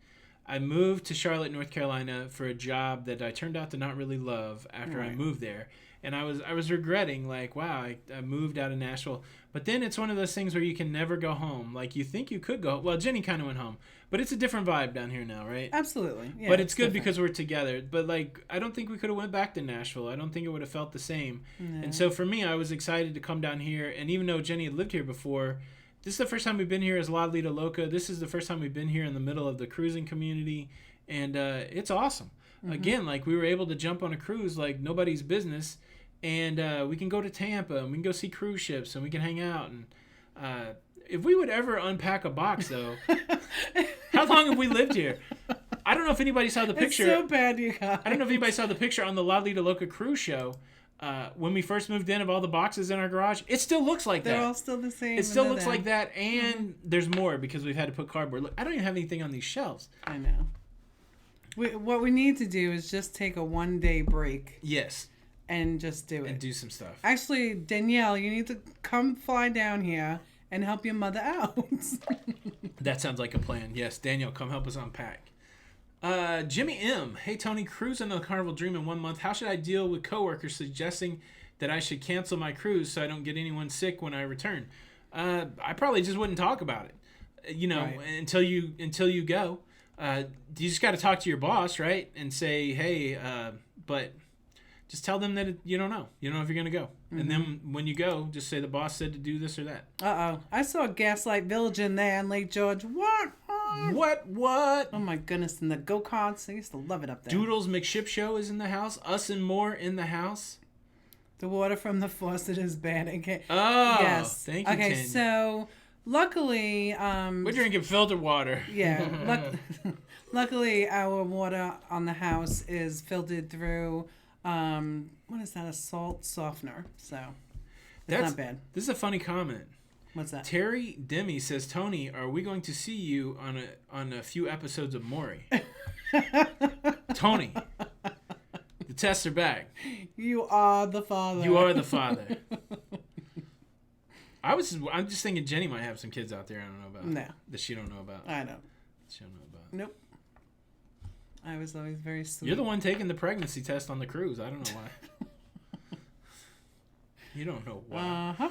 I moved to Charlotte, North Carolina for a job that I turned out to not really love after I moved there. And I was regretting, like, wow, I moved out of Nashville. But then it's one of those things where you can never go home. Like, you think you could go. Well, Jenny kind of went home. But it's a different vibe down here now, right? Absolutely. Yeah, but it's good different because we're together. But, like, I don't think we could have went back to Nashville. I don't think it would have felt the same. No. And so for me, I was excited to come down here. And even though Jenny had lived here before, this is the first time we've been here as Lido Loca. This is the first time we've been here in the middle of the cruising community. And it's awesome. Mm-hmm. Again, like, we were able to jump on a cruise like nobody's business. And we can go to Tampa, and we can go see cruise ships, and we can hang out. And if we would ever unpack a box, though, how long have we lived here? I don't know if anybody saw the picture. It's so bad, you guys. I don't know if anybody saw the picture on the Lido Loca cruise show. When we first moved in, of all the boxes in our garage, it still looks like that. They're all still the same. It still looks like that, and there's more because we've had to put cardboard. Look, I don't even have anything on these shelves. I know. What we need to do is just take a 1-day break. Yes. And just do it. And do some stuff. Actually, Danielle, you need to come fly down here and help your mother out. That sounds like a plan. Yes, Danielle, come help us unpack. Jimmy M. Hey, Tony, cruising on the Carnival Dream in 1 month. How should I deal with coworkers suggesting that I should cancel my cruise so I don't get anyone sick when I return? I probably just wouldn't talk about it, until you go. You just got to talk to your boss, right? And say, hey, but... just tell them that you don't know. You don't know if you're going to go. Mm-hmm. And then when you go, just say the boss said to do this or that. Uh-oh. I saw Gaslight Village in there in Lake George. What? What? Oh, my goodness. And the go-karts. I used to love it up there. Doodles McShip Show is in the house. Us and More in the house. The water from the faucet is bad. Okay. Oh, yes. Thank you, Okay, Tanya. So luckily... we're drinking filtered water. Yeah. Luckily, our water on the house is filtered through... what is that? A salt softener. So it's not bad. This is a funny comment. What's that? Terry Demi says, Tony, are we going to see you on a few episodes of Maury? Tony, the tests are back. You are the father. You are the father. I'm just thinking Jenny might have some kids out there I don't know about. No. That she don't know about. I know. She don't know about. Nope. I was always very sweet. You're the one taking the pregnancy test on the cruise. I don't know why. You don't know why. Uh-huh.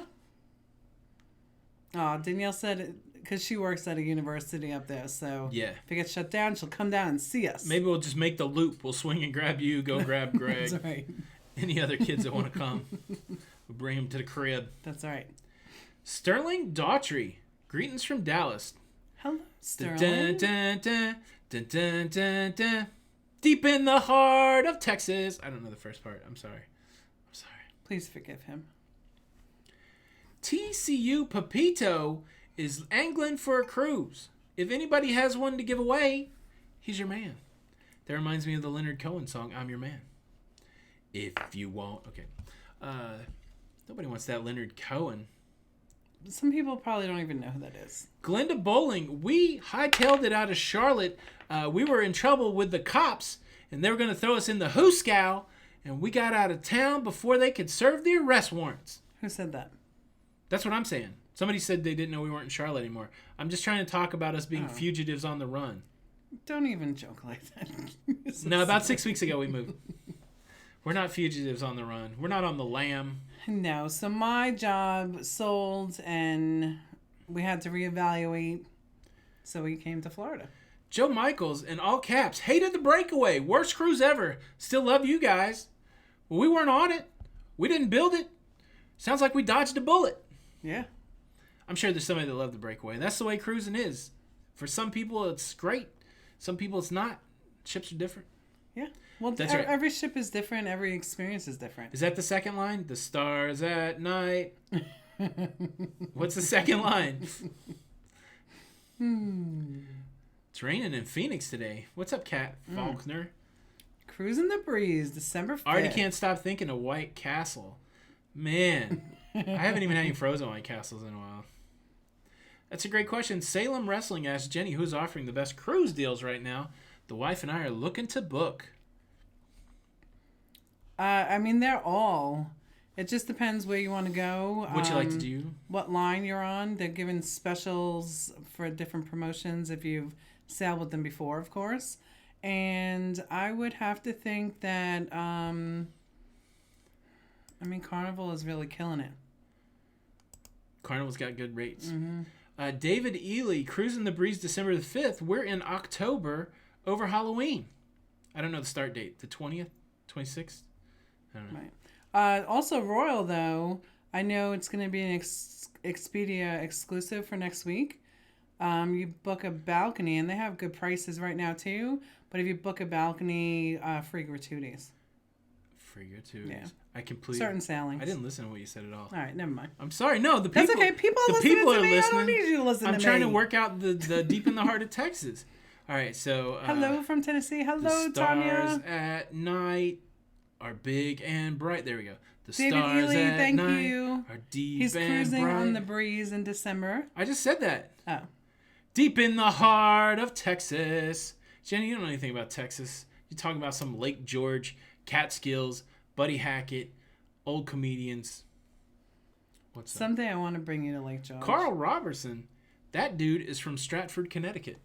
Oh, Danielle said because she works at a university up there, so yeah. If it gets shut down, she'll come down and see us. Maybe we'll just make the loop. We'll swing and grab you, go grab Greg. That's right. Any other kids that want to come, we'll bring them to the crib. That's right. Sterling Daughtry. Greetings from Dallas. Hello, Sterling. Dun, dun, dun, dun, dun, dun, dun. Deep in the heart of Texas. I don't know the first part. I'm sorry. Please forgive him. TCU Pepito is angling for a cruise. If anybody has one to give away, he's your man. That reminds me of the Leonard Cohen song, I'm Your Man. If you want. Okay. Nobody wants that Leonard Cohen. Some people probably don't even know who that is. Glenda Bowling, we hightailed it out of Charlotte. We were in trouble with the cops, and they were going to throw us in the hooscow, and we got out of town before they could serve the arrest warrants. Who said that? That's what I'm saying. Somebody said they didn't know we weren't in Charlotte anymore. I'm just trying to talk about us being fugitives on the run. Don't even joke like that. No, about 6 weeks ago we moved. We're not fugitives on the run. We're not on the lam. No, so my job sold and we had to reevaluate. So we came to Florida. Joe Michaels, in all caps, hated the breakaway. Worst cruise ever. Still love you guys. Well, we weren't on it. We didn't build it. Sounds like we dodged a bullet. Yeah. I'm sure there's somebody that loved the breakaway. That's the way cruising is. For some people, it's great. Some people, it's not. Ships are different. Yeah. Well, that's right. Every ship is different. Every experience is different. Is that the second line? The stars at night. What's the second line? It's raining in Phoenix today. What's up, Kat Faulkner? Cruising the breeze, December 5th. I already can't stop thinking of White Castle. Man, I haven't even had any frozen White Castles in a while. That's a great question. Salem Wrestling asks Jenny, who's offering the best cruise deals right now? The wife and I are looking to book. I mean, they're all It just depends where you want to go. What you like to do? What line you're on. They're giving specials for different promotions if you've sailed with them before, of course. And I would have to think that, Carnival is really killing it. Carnival's got good rates. Mm-hmm. David Ely, cruising the breeze December the 5th. We're in October over Halloween. I don't know the start date. The 20th? 26th? I don't know. Right. Also, Royal, though, I know it's going to be an Expedia exclusive for next week. You book a balcony, and they have good prices right now, too. But if you book a balcony, free gratuities. Free gratuities. Yeah. I completely... Certain sailings. I didn't listen to what you said at all. All right, never mind. I'm sorry. No, the people... That's okay. People are listening to me. I don't need you to listen to me. I'm trying to work out the deep in the heart of Texas. All right, so... Hello from Tennessee. Hello, the stars Tanya. at night are big and bright. There we go. The David stars Ely, at thank night you. are deep He's and cruising bright. on the breeze in December. I just said that. Oh. Deep in the heart of Texas. Jenny, you don't know anything about Texas. You're talking about some Lake George, Catskills, Buddy Hackett, old comedians. What's that? Someday I want to bring you to Lake George. Carl Robertson. That dude is from Stratford, Connecticut.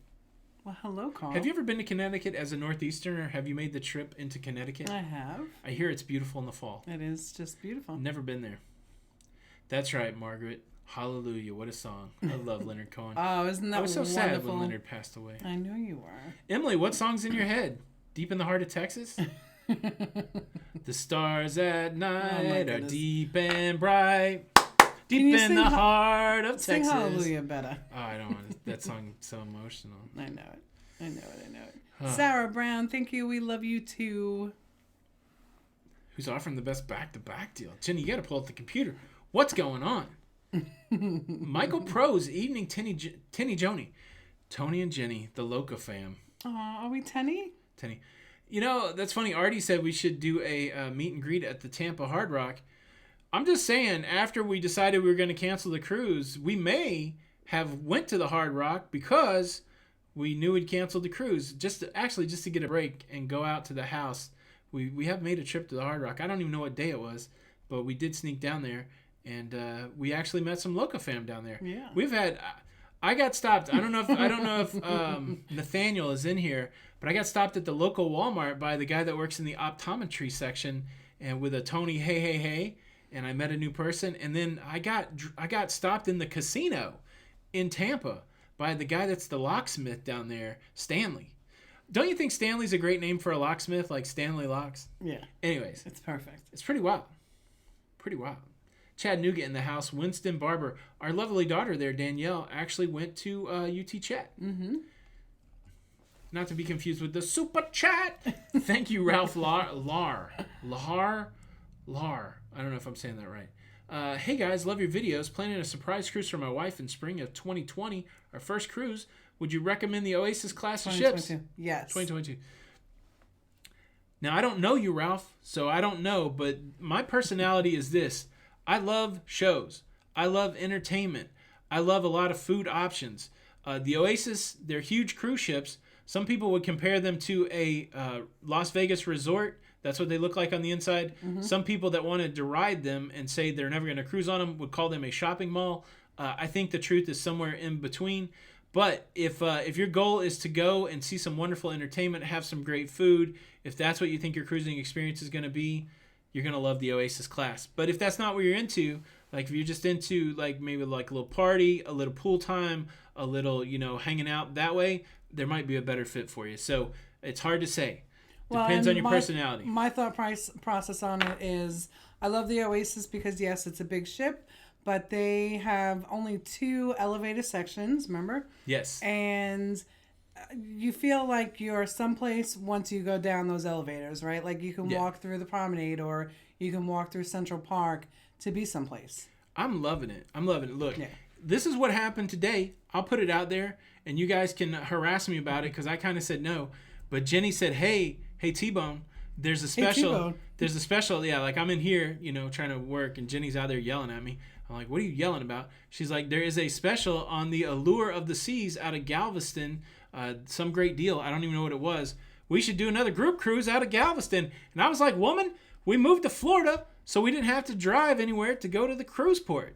Well, hello, Carl. Have you ever been to Connecticut as a Northeasterner? Have you made the trip into Connecticut? I have. I hear it's beautiful in the fall. It is just beautiful. Never been there. That's right, Margaret. Hallelujah. What a song. I love Leonard Cohen. Oh, isn't that wonderful? I was so sad when Leonard passed away. I knew you were. Emily, what song's in your head? Deep in the heart of Texas? The stars at night are deep and bright. Deep in the heart of sing Texas. Hallelujah better. Oh, I don't want to. That song's so emotional. I know it. Huh. Sarah Brown, thank you. We love you too. Who's offering the best back-to-back deal? Jenny, you got to pull up the computer. What's going on? Michael Prose, evening Tinny Joni. Tony and Jenny, the Loca fam. Aw, are we Tenny? Tenny. You know, that's funny. Artie said we should do a meet and greet at the Tampa Hard Rock. I'm just saying, after we decided we were going to cancel the cruise, we may have went to the Hard Rock because we knew we'd canceled the cruise. Just to get a break and go out to the house. We have made a trip to the Hard Rock. I don't even know what day it was, but we did sneak down there. And we actually met some Loca fam down there. Yeah. We've had... I got stopped. I don't know if Nathaniel is in here, but I got stopped at the local Walmart by the guy that works in the optometry section, and with a Tony hey, and I met a new person. And then I got stopped in the casino in Tampa by the guy that's the locksmith down there, Stanley. Don't you think Stanley's a great name for a locksmith, like Stanley Locks? Yeah. Anyways, it's perfect. It's pretty wild. Pretty wild. Chattanooga in the house. Winston Barber. Our lovely daughter there, Danielle, actually went to UT Chat. Mm-hmm. Not to be confused with the Super Chat. Thank you, Ralph Lar. I don't know if I'm saying that right. Hey, guys. Love your videos. Planning a surprise cruise for my wife in spring of 2020. Our first cruise. Would you recommend the Oasis class of ships? Yes. 2022. Now, I don't know you, Ralph, so I don't know, but my personality is this. I love shows. I love entertainment. I love a lot of food options. The Oasis, they're huge cruise ships. Some people would compare them to a Las Vegas resort. That's what they look like on the inside. Mm-hmm. Some people that want to deride them and say they're never going to cruise on them would call them a shopping mall. I think the truth is somewhere in between. But if your goal is to go and see some wonderful entertainment, have some great food, if that's what you think your cruising experience is going to be, you're going to love the Oasis class. But if that's not what you're into, like if you're just into like maybe like a little party, a little pool time, a little, hanging out that way, there might be a better fit for you. So it's hard to say. Depends on your personality. My thought process on it is I love the Oasis because, yes, it's a big ship, but they have only 2 elevated sections, remember? Yes. And you feel like you're someplace once you go down those elevators, right? Like you can walk through the promenade or you can walk through Central Park to be someplace. I'm loving it. Look, This is what happened today. I'll put it out there and you guys can harass me about it because I kind of said no. But Jenny said, hey, T-Bone, there's a special. There's a special. Yeah, like I'm in here, trying to work and Jenny's out there yelling at me. I'm like, what are you yelling about? She's like, there is a special on the Allure of the Seas out of Galveston. Some great deal. I don't even know what it was. We should do another group cruise out of Galveston. And I was like, woman, we moved to Florida, so we didn't have to drive anywhere to go to the cruise port.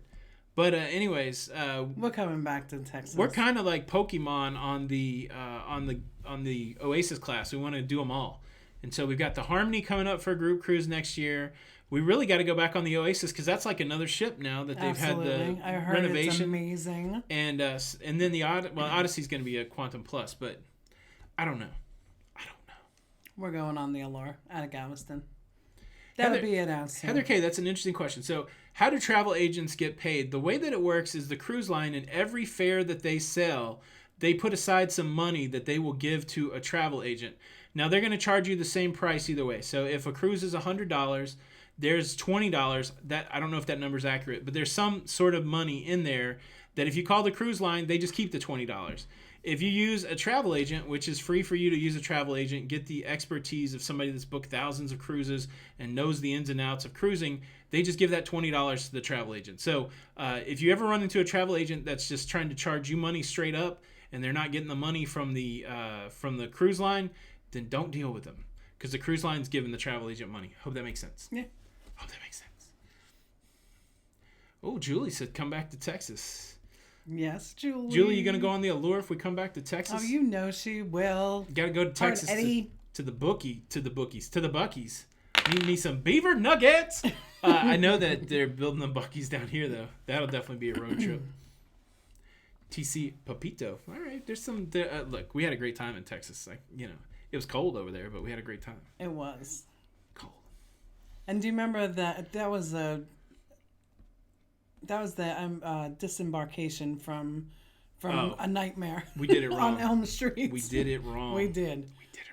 But anyways, we're coming back to Texas. We're kind of like Pokemon on the Oasis class. We want to do them all. And so we've got the Harmony coming up for a group cruise next year. We really got to go back on the Oasis because that's like another ship now that they've had the I heard renovation. It's amazing. And then the Odyssey's going to be a Quantum Plus, but I don't know. We're going on the Allure out of Galveston. That'll be it out soon. Heather K, that's an interesting question. So how do travel agents get paid? The way that it works is the cruise line, in every fare that they sell, they put aside some money that they will give to a travel agent. Now, they're going to charge you the same price either way. So if a cruise is $100, there's $20. That I don't know if that number's accurate, but there's some sort of money in there that if you call the cruise line, they just keep the $20. If you use a travel agent, which is free for you to use a travel agent, get the expertise of somebody that's booked thousands of cruises and knows the ins and outs of cruising, they just give that $20 to the travel agent. So if you ever run into a travel agent that's just trying to charge you money straight up and they're not getting the money from the cruise line, then don't deal with them because the cruise line's giving the travel agent money. Hope that makes sense. Yeah. Hope that makes sense. Oh, Julie said come back to Texas. Yes, Julie. Julie, you gonna go on the Allure if we come back to Texas? Oh, you know she will. Gotta go to Texas to the Buc-ee's. Need me some beaver nuggets. I know that they're building the Buc-ee's down here though. That'll definitely be a road trip. TC Papito. All right, there's some. Look, we had a great time in Texas. It was cold over there, but we had a great time. It was cold. And do you remember that was the disembarkation from A Nightmare. We did it wrong. On Elm Street. We did it wrong. We did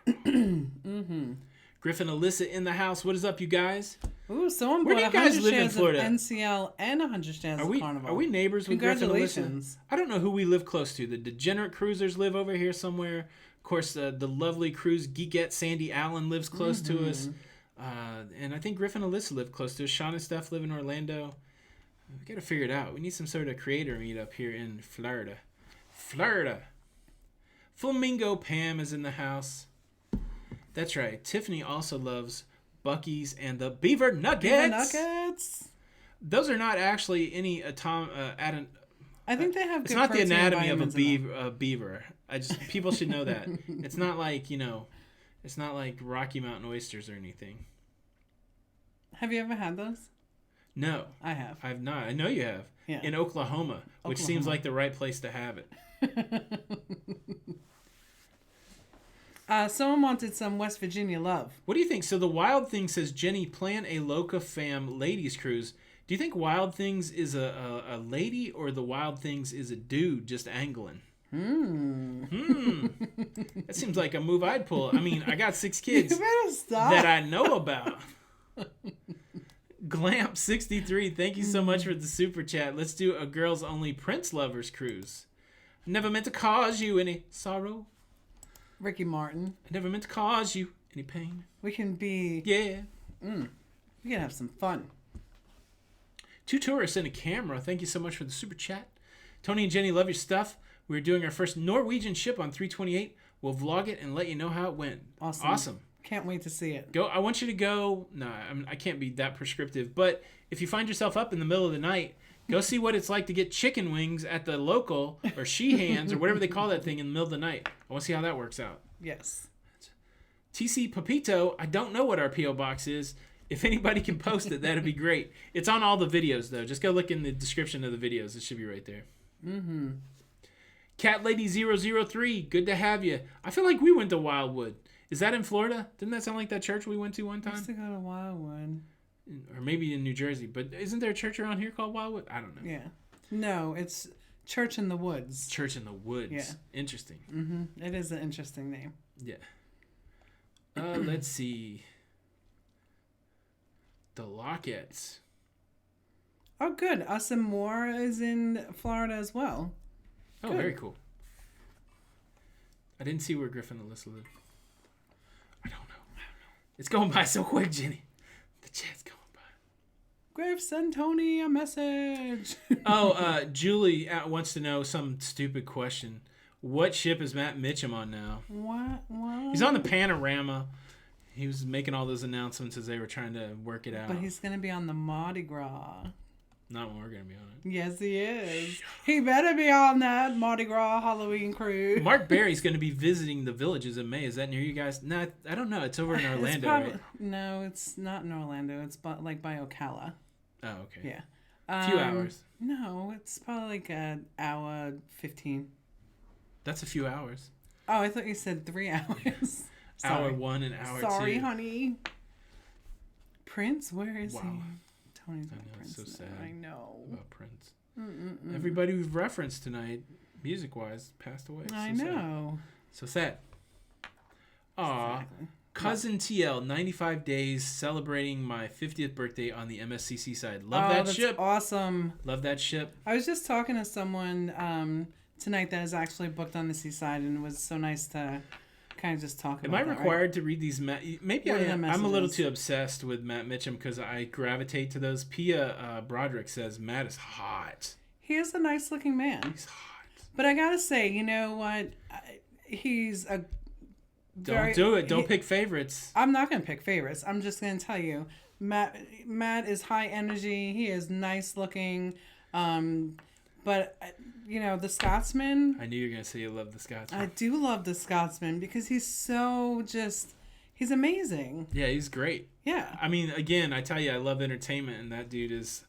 it wrong. Mm-hmm. Griffin Alyssa in the house. What is up, you guys? Ooh, someone bought 100 shares of NCL and 100 shares of Carnival. Are we neighbors with Griffin Alyssa? I don't know who we live close to. The Degenerate Cruisers live over here somewhere. Of course, the lovely cruise geekette Sandy Allen lives close to us. And I think Griffin Alyssa live close to us. Sean and Steph live in Orlando. We got to figure it out. We need some sort of creator meetup here in Florida. Flamingo Pam is in the house. That's right. Tiffany also loves Buc-ee's and the Beaver Nuggets. Those are not actually any I think they have. It's not the anatomy of a beaver. People should know that. It's not like it's not like Rocky Mountain oysters or anything. Have you ever had those? No, I have. I've not. I know you have. Yeah. In Oklahoma, which seems like the right place to have it. Someone wanted some West Virginia love. What do you think? So the Wild Thing says, Jenny, plan a locafam ladies cruise. Do you think Wild Things is a lady or the Wild Things is a dude just angling? That seems like a move I'd pull. I mean, I got 6 kids that I know about. Glamp63, thank you so much for the super chat. Let's do a girls only Prince lovers cruise. I never meant to cause you any sorrow. Ricky Martin. I never meant to cause you any pain. We can be... Yeah. We can have some fun. 2 tourists and a camera. Thank you so much for the super chat. Tony and Jenny, love your stuff. We're doing our first Norwegian ship on 328. We'll vlog it and let you know how it went. Awesome. Can't wait to see it. Go. I want you to go. No, I can't be that prescriptive. But if you find yourself up in the middle of the night, go see what it's like to get chicken wings at the local or she hands or whatever they call that thing in the middle of the night. I want to see how that works out. Yes. TC Papito, I don't know what our P.O. box is. If anybody can post it, that'd be great. It's on all the videos, though. Just go look in the description of the videos. It should be right there. Cat Lady 003, good to have you. I feel like we went to Wildwood. Is that in Florida? Didn't that sound like that church we went to one time? I used to go to Wildwood. Or maybe in New Jersey. But isn't there a church around here called Wildwood? I don't know. Yeah. No, it's Church in the Woods. Church in the Woods. Yeah. Interesting. It is an interesting name. Yeah. Let's see. The Lockets. Oh, good. Us and More is in Florida as well. Oh, very cool. I didn't see where Griffin and Alyssa live. I don't know. It's going by so quick, Jenny. The chat's going by. Griff, send Tony a message. Julie wants to know some stupid question. What ship is Matt Mitchum on now? What? He's on the Panorama. He was making all those announcements as they were trying to work it out. But he's going to be on the Mardi Gras. Not when we're going to be on it. Yes, he is. He better be on that Mardi Gras Halloween cruise. Mark Berry's going to be visiting the Villages in May. Is that near you guys? No, I don't know. It's over in Orlando, right? No, it's not in Orlando. It's by Ocala. Oh, okay. Yeah. A few hours. No, it's probably like an hour 15. That's a few hours. Oh, I thought you said 3 hours. Hour 1 and hour 2. Sorry, honey. Prince, where is he? Tony's I know, Prince. it's so sad. I know. About Prince. Everybody we've referenced tonight, music-wise, passed away. I know. So sad. Aw. Exactly. Cousin TL, 95 days, celebrating my 50th birthday on the MSCC side. Love that ship. Awesome. Love that ship. I was just talking to someone tonight that is actually booked on the seaside, and it was so nice to kind of just talk about Am I that, required right? to read these? Maybe I am. I'm a little too obsessed with Matt Mitchum because I gravitate to those. Pia Broderick says Matt is hot. He is a nice looking man. He's hot. But I gotta say, you know what? He's a Don't do it. Don't pick favorites. I'm not gonna pick favorites. I'm just gonna tell you, Matt is high energy. He is nice looking. But you know, the Scotsman. I knew you were gonna say you love the Scotsman. I do love the Scotsman because he's so he's amazing. Yeah, he's great. Yeah. I mean, again, I tell you, I love entertainment, and that dude's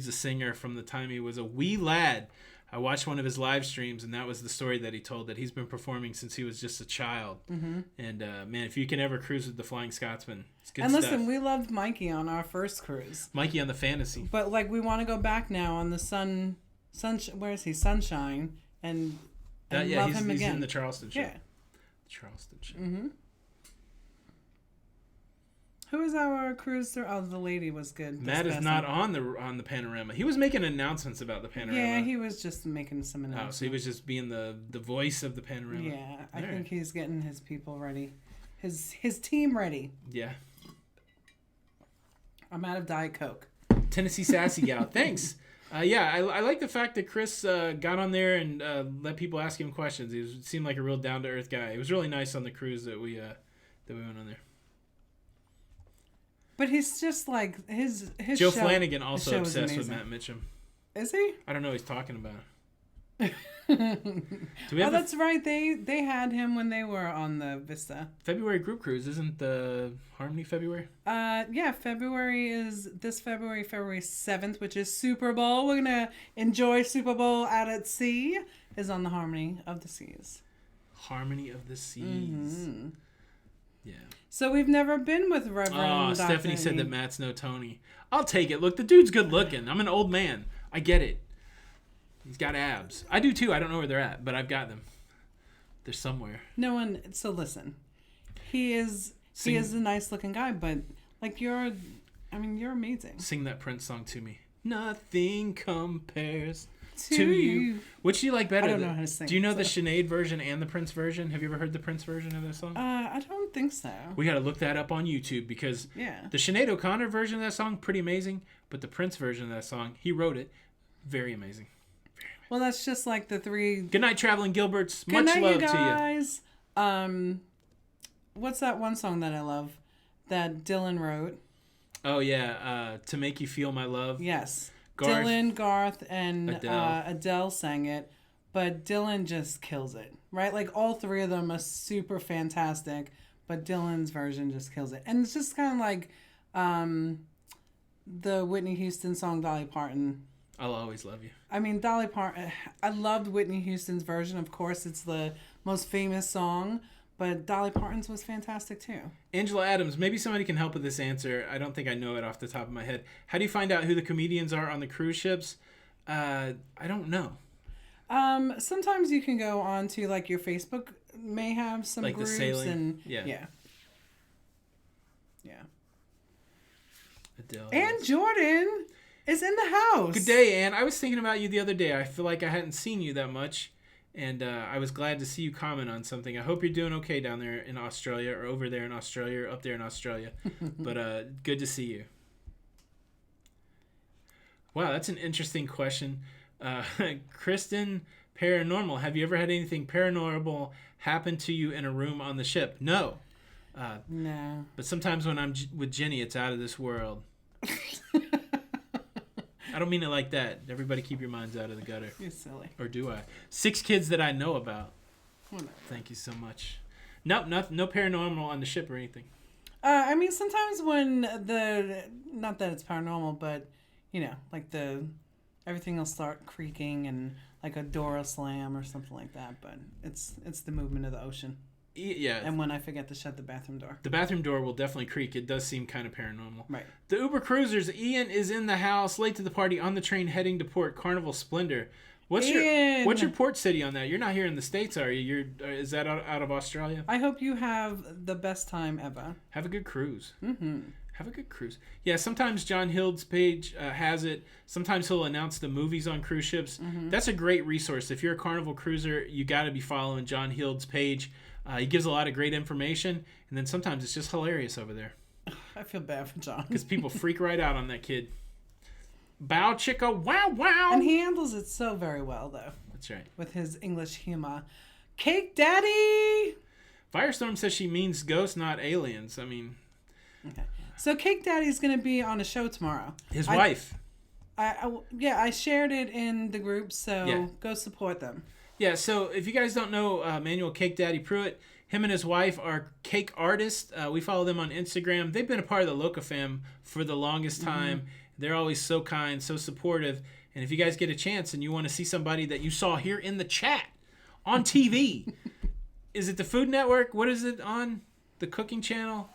a singer from the time he was a wee lad. I watched one of his live streams, and that was the story that he told, that he's been performing since he was just a child. Mm-hmm. And, man, if you can ever cruise with the Flying Scotsman, it's good stuff. And listen, we loved Mikey on our first cruise. Mikey on the Fantasy. But, like, we want to go back now on the where is he? Sunshine. And love him again. He's in the Charleston show. Yeah. The Charleston show. Mm-hmm. Who was our cruiser? Oh, the lady was good. Matt is not on the panorama. He was making announcements about the panorama. Yeah, he was just making some announcements. Oh, so he was just being the voice of the panorama. Yeah, I think he's getting his people ready, his team ready. Yeah. I'm out of Diet Coke. Tennessee Sassy Gal, thanks. Yeah, I like the fact that Chris got on there and let people ask him questions. He seemed like a real down to earth guy. It was really nice on the cruise that we went on there. But he's just like his Joe show, Flanagan also obsessed with Matt Mitchum. Is he? I don't know what he's talking about. That's right. They had him when they were on the Vista. February group cruise, isn't the Harmony February? Yeah, February is this February 7th, which is Super Bowl. We're gonna enjoy Super Bowl out at sea. Is on the Harmony of the Seas. Harmony of the Seas. Mm-hmm. Yeah. So we've never been with Reverend. Oh, Stephanie said that Matt's no Tony. I'll take it. Look, the dude's good looking. I'm an old man. I get it. He's got abs. I do too. I don't know where they're at, but I've got them. They're somewhere. No one. So listen, he is a nice looking guy, but like you're amazing. Sing that Prince song to me. Nothing compares to you. Which do you like better? I don't know how to sing. Do you know the Sinead version and the Prince version? Have you ever heard the Prince version of that song? I don't think so. We got to look that up on YouTube because the Sinead O'Connor version of that song, pretty amazing, but the Prince version of that song, he wrote it, very amazing. Well, that's just like the three. Good night, Traveling Gilberts. Good Much night, love you guys. To you. What's that one song that I love that Dylan wrote? Oh yeah, To Make You Feel My Love. Yes. Garth, Dylan, Garth, and Adele sang it, but Dylan just kills it, right? Like all three of them are super fantastic, but Dylan's version just kills it. And it's just kind of like the Whitney Houston song Dolly Parton. I'll Always Love You. I mean, Dolly Parton, I loved Whitney Houston's version. Of course, it's the most famous song, but Dolly Parton's was fantastic too. Angela Adams, maybe somebody can help with this answer. I don't think I know it off the top of my head. How do you find out who the comedians are on the cruise ships? I don't know. Sometimes you can go on to like your Facebook may have some like groups the sailing. and yeah. Adele. And Jordan is in the house. Good day, Ann. I was thinking about you the other day. I feel like I hadn't seen you that much. And I was glad to see you comment on something. I hope you're doing okay down there in Australia or over there in Australia or up there in Australia. But good to see you. Wow, that's an interesting question. Kristen, paranormal. Have you ever had anything paranormal happen to you in a room on the ship? No. No. But sometimes when I'm with Jenny, it's out of this world. I don't mean it like that. Everybody keep your minds out of the gutter. You're silly. Or do I? 6 kids that I know about. Whatever. Thank you so much. No paranormal on the ship or anything. I mean, sometimes when not that it's paranormal, but, like everything will start creaking and like a door will slam or something like that. But it's the movement of the ocean. Yeah. And when I forget to shut the bathroom door. The bathroom door will definitely creak. It does seem kind of paranormal. Right. The Uber Cruisers. Ian is in the house, late to the party, on the train heading to port. Carnival Splendor. What's your port city on that? You're not here in the States, are you? Is that out of Australia? I hope you have the best time ever. Have a good cruise. Mm-hmm. Have a good cruise. Yeah, sometimes John Hild's page has it. Sometimes he'll announce the movies on cruise ships. Mm-hmm. That's a great resource. If you're a Carnival cruiser, you got to be following John Hild's page. He gives a lot of great information, and then sometimes it's just hilarious over there. I feel bad for John. Because people freak right out on that kid. Bow chicka wow wow. And he handles it so very well, though. That's right. With his English humor. Cake Daddy! Firestorm says she means ghosts, not aliens. I mean... Okay. So Cake Daddy's going to be on a show tomorrow. His wife. I shared it in the group, so yeah. Go support them. Yeah, so if you guys don't know Manuel Cake Daddy Pruitt, him and his wife are cake artists. We follow them on Instagram. They've been a part of the locafam for the longest time. Mm-hmm. They're always so kind, so supportive. And if you guys get a chance and you want to see somebody that you saw here in the chat on TV, is it the Food Network? What is it on? The cooking channel?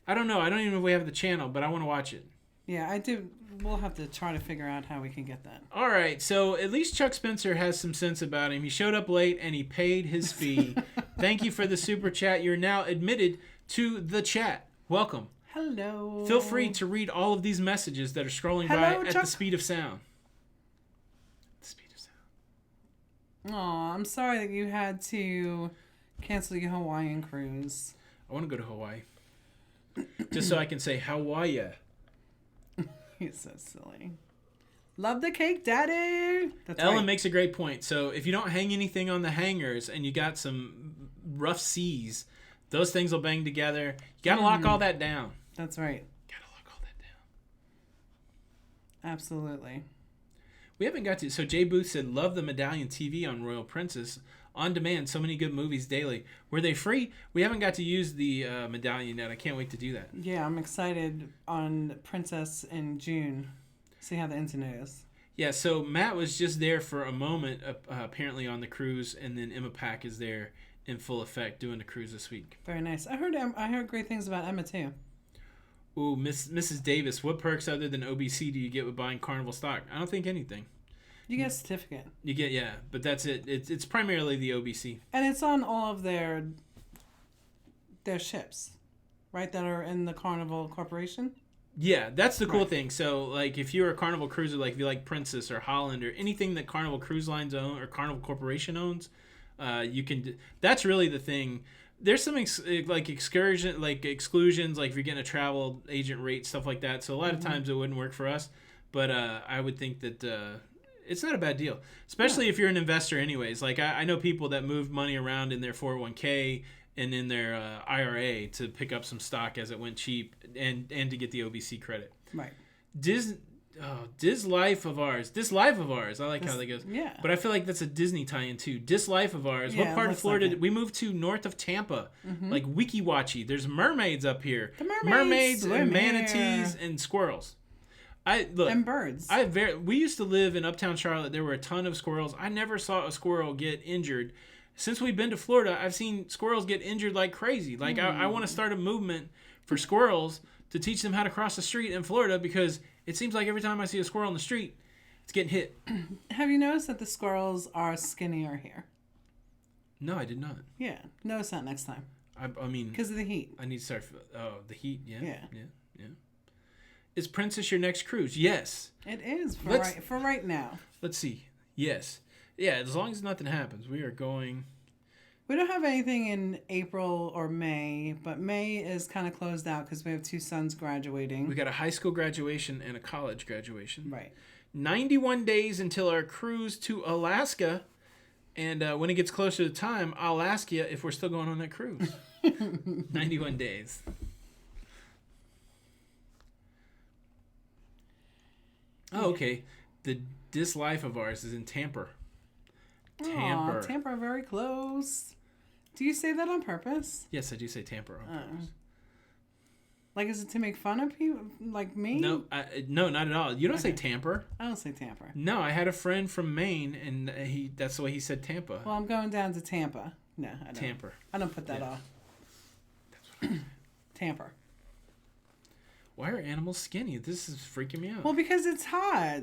I don't know. I don't even know if we have the channel, but I want to watch it. Yeah, I do. We'll have to try to figure out how we can get that. All right. So at least Chuck Spencer has some sense about him. He showed up late and he paid his fee. Thank you for the super chat. You're now admitted to the chat. Welcome. Hello. Feel free to read all of these messages that are scrolling by at the speed of sound. The speed of sound. Aw, I'm sorry that you had to cancel your Hawaiian cruise. I want to go to Hawaii. Just so I can say, how are ya? You're so silly. Love the Cake Daddy. That's Ellen right. makes a great point. So if you don't hang anything on the hangers and you got some rough seas, those things will bang together. You got to lock all that down. That's right. Got to lock all that down. Absolutely. We haven't got to... So Jay Booth said, love the Medallion TV on Royal Princess. On demand, so many good movies daily. Were they free? We haven't got to use the Medallion yet. I can't wait to do that. Yeah, I'm excited on Princess in June. See how the internet is. Yeah, so Matt was just there for a moment, apparently on the cruise, and then Emma Pack is there in full effect doing the cruise this week. Very nice. I heard great things about Emma too. Ooh, Mrs. Davis, what perks other than OBC do you get with buying Carnival stock? I don't think anything. You get a certificate. You get, yeah, but that's it. It's primarily the OBC. And it's on all of their ships, right, that are in the Carnival Corporation? Yeah, that's the cool thing. So, like, if you're a Carnival cruiser, like if you like Princess or Holland or anything that Carnival Cruise Lines own or Carnival Corporation owns, you can. That's really the thing. There's some exclusions, like if you're getting a travel agent rate, stuff like that. So a lot of times it wouldn't work for us, but I would think that it's not a bad deal, especially if you're an investor. Anyways, like I know people that moved money around in their 401k and in their IRA to pick up some stock as it went cheap and to get the OBC credit. Right. This life of ours. I like how that goes. Yeah. But I feel like that's a Disney tie-in too. This life of ours. Yeah, what part of Florida like did we moved to? North of Tampa. Mm-hmm. Like Weeki Wachee. There's mermaids up here. The mermaids and manatees and squirrels. And birds. We used to live in Uptown Charlotte. There were a ton of squirrels. I never saw a squirrel get injured. Since we've been to Florida, I've seen squirrels get injured like crazy. Like I want to start a movement for squirrels to teach them how to cross the street in Florida, because it seems like every time I see a squirrel in the street, it's getting hit. Have you noticed that the squirrels are skinnier here? No, I did not. Yeah. Notice that next time. I mean... Because of the heat. I need to start... Oh, the heat, yeah. Yeah. Is Princess your next cruise? Yes. It is for right now. Let's see. Yes. Yeah, as long as nothing happens, we are going... We don't have anything in April or May, but May is kind of closed out because we have 2 sons graduating. We got a high school graduation and a college graduation. Right. 91 days until our cruise to Alaska, And when it gets closer to time, I'll ask you if we're still going on that cruise. 91 days. Oh, okay. This life of ours is in Tampa. Tampa. Tampa, very close. Do you say that on purpose? Yes, I do say Tampa on purpose. Like, is it to make fun of people like me? No, no, not at all. You don't say Tampa. I don't say Tampa. No, I had a friend from Maine, and that's the way he said Tampa. Well, I'm going down to Tampa. No, I don't. Tampa. I don't put that off. That's what Tampa. Why are animals skinny? This is freaking me out. Well, because it's hot.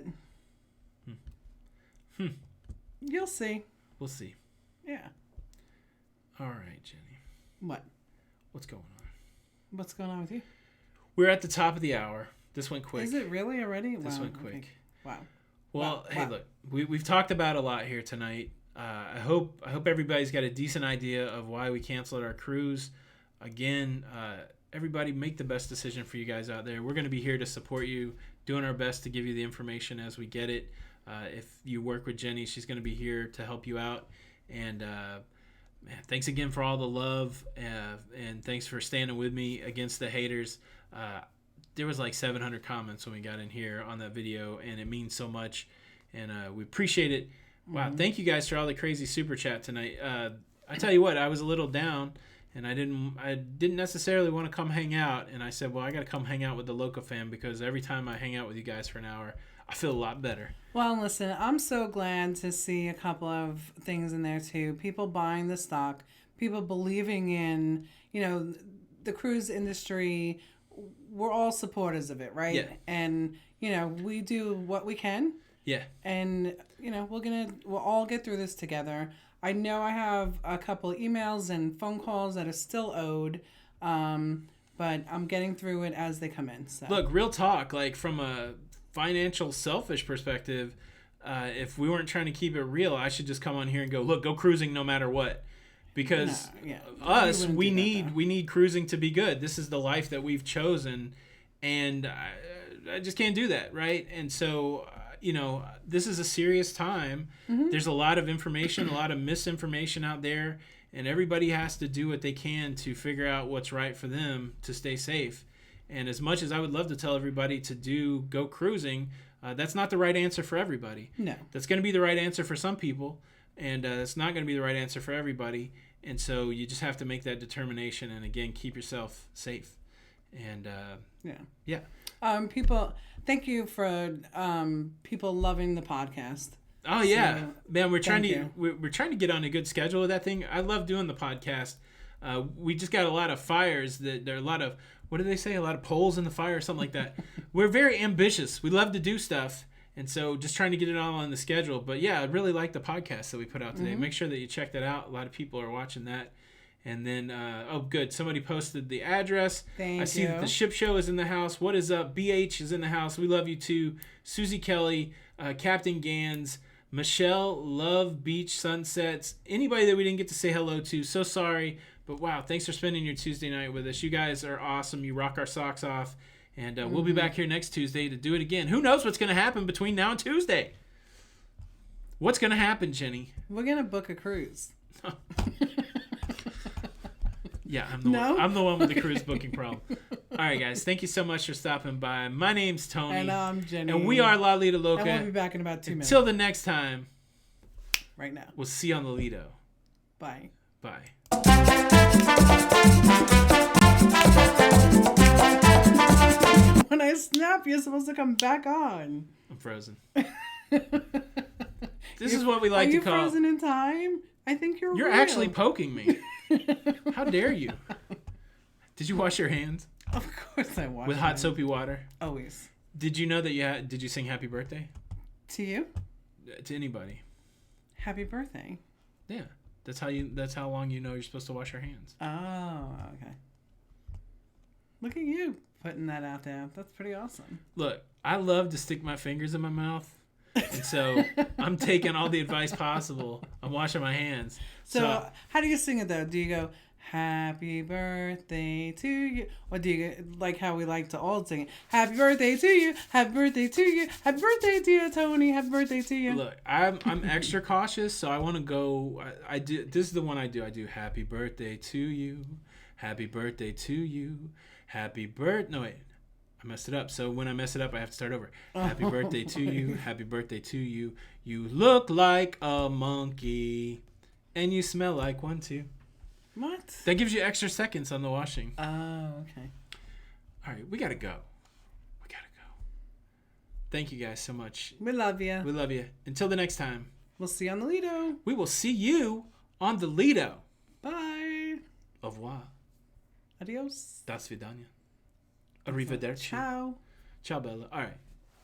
You'll see. We'll see. Yeah. All right, Jenny. What? What's going on? What's going on with you? We're at the top of the hour. This went quick. Is it really already? This went quick. Okay. Wow. Well, hey, look, we've talked about a lot here tonight. I hope everybody's got a decent idea of why we canceled our cruise. Again, everybody make the best decision for you guys out there. We're going to be here to support you, doing our best to give you the information as we get it. If you work with Jenny, she's going to be here to help you out. And man, thanks again for all the love, and thanks for standing with me against the haters. There was like 700 comments when we got in here on that video, and it means so much, and we appreciate it. Wow, thank you guys for all the crazy super chat tonight. I tell you what, I was a little down, and I didn't necessarily want to come hang out, and I said, well, I got to come hang out with the locafam, because every time I hang out with you guys for an hour, I feel a lot better. Well, listen, I'm so glad to see a couple of things in there too. People buying the stock, people believing in, the cruise industry. We're all supporters of it, right? Yeah. And, we do what we can. Yeah. And, we'll all get through this together. I know I have a couple of emails and phone calls that are still owed, but I'm getting through it as they come in. So. Look, real talk, like from a financial selfish perspective, if we weren't trying to keep it real, I should just come on here and go cruising no matter what, because we need cruising to be good. This is the life that we've chosen, and I just can't do that, right? And so this is a serious time. There's a lot of information, a lot of misinformation out there, and everybody has to do what they can to figure out what's right for them to stay safe. And as much as I would love to tell everybody to go cruising, that's not the right answer for everybody. No. That's going to be the right answer for some people, and it's not going to be the right answer for everybody. And so you just have to make that determination and, again, keep yourself safe. And, yeah. People, thank you for people loving the podcast. Oh, yeah. Man, we're trying to get on a good schedule with that thing. I love doing the podcast. We just got a lot of fires. There are a lot of... What do they say? A lot of poles in the fire or something like that. We're very ambitious. We love to do stuff. And so just trying to get it all on the schedule. But yeah, I really like the podcast that we put out today. Make sure that you check that out. A lot of people are watching that. And then, good. Somebody posted the address. I see that the ship show is in the house. What is up? BH is in the house. We love you too. Susie Kelly, Captain Gans, Michelle, Love Beach Sunsets. Anybody that we didn't get to say hello to, so sorry. But wow, thanks for spending your Tuesday night with us. You guys are awesome. You rock our socks off. And we'll be back here next Tuesday to do it again. Who knows what's going to happen between now and Tuesday? What's going to happen, Jenny? We're going to book a cruise. Yeah, I'm the one with the cruise booking problem. All right, guys. Thank you so much for stopping by. My name's Tony. And I'm Jenny. And we are Lido Loca. And we'll be back in about 2 minutes. Until the next time. Right now. We'll see you on the Lido. Bye. Bye. When I snap, you're supposed to come back on. I'm frozen. This is what we like to call... Are you frozen in time? I think you're real. Actually poking me. How dare you? Did you wash your hands? Of course I washed with hot soapy water? Always. Did you know that did you sing happy birthday? To you? To anybody. Happy birthday. Yeah. That's how long you know you're supposed to wash your hands. Oh, okay. Look at you putting that out there. That's pretty awesome. Look, I love to stick my fingers in my mouth. And so I'm taking all the advice possible. I'm washing my hands. So how do you sing it though? Do you go Happy birthday to you. Or do you like how we like to all sing it? Happy birthday to you. Happy birthday to you. Happy birthday to you, Tony. Happy birthday to you. Look, I'm extra cautious, so I want to go. I do. This is the one I do. I do happy birthday to you. Happy birthday to you. Happy birthday. No, wait. I messed it up. So when I mess it up, I have to start over. Happy birthday to you. Happy birthday to you. You look like a monkey. And you smell like one too. What? That gives you extra seconds on the washing. Oh, okay. All right, we got to go. Thank you guys so much. We love you. We love you. Until the next time. We'll see you on the Lido. We will see you on the Lido. Bye. Au revoir. Adios. Das svidania. Arrivederci. Ciao. Ciao, Bella. All right.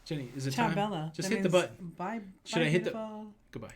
Jenny, is it Ciao, time? Bella. Just That hit the means button. Bye. Should bye, I hit beautiful. the... Goodbye.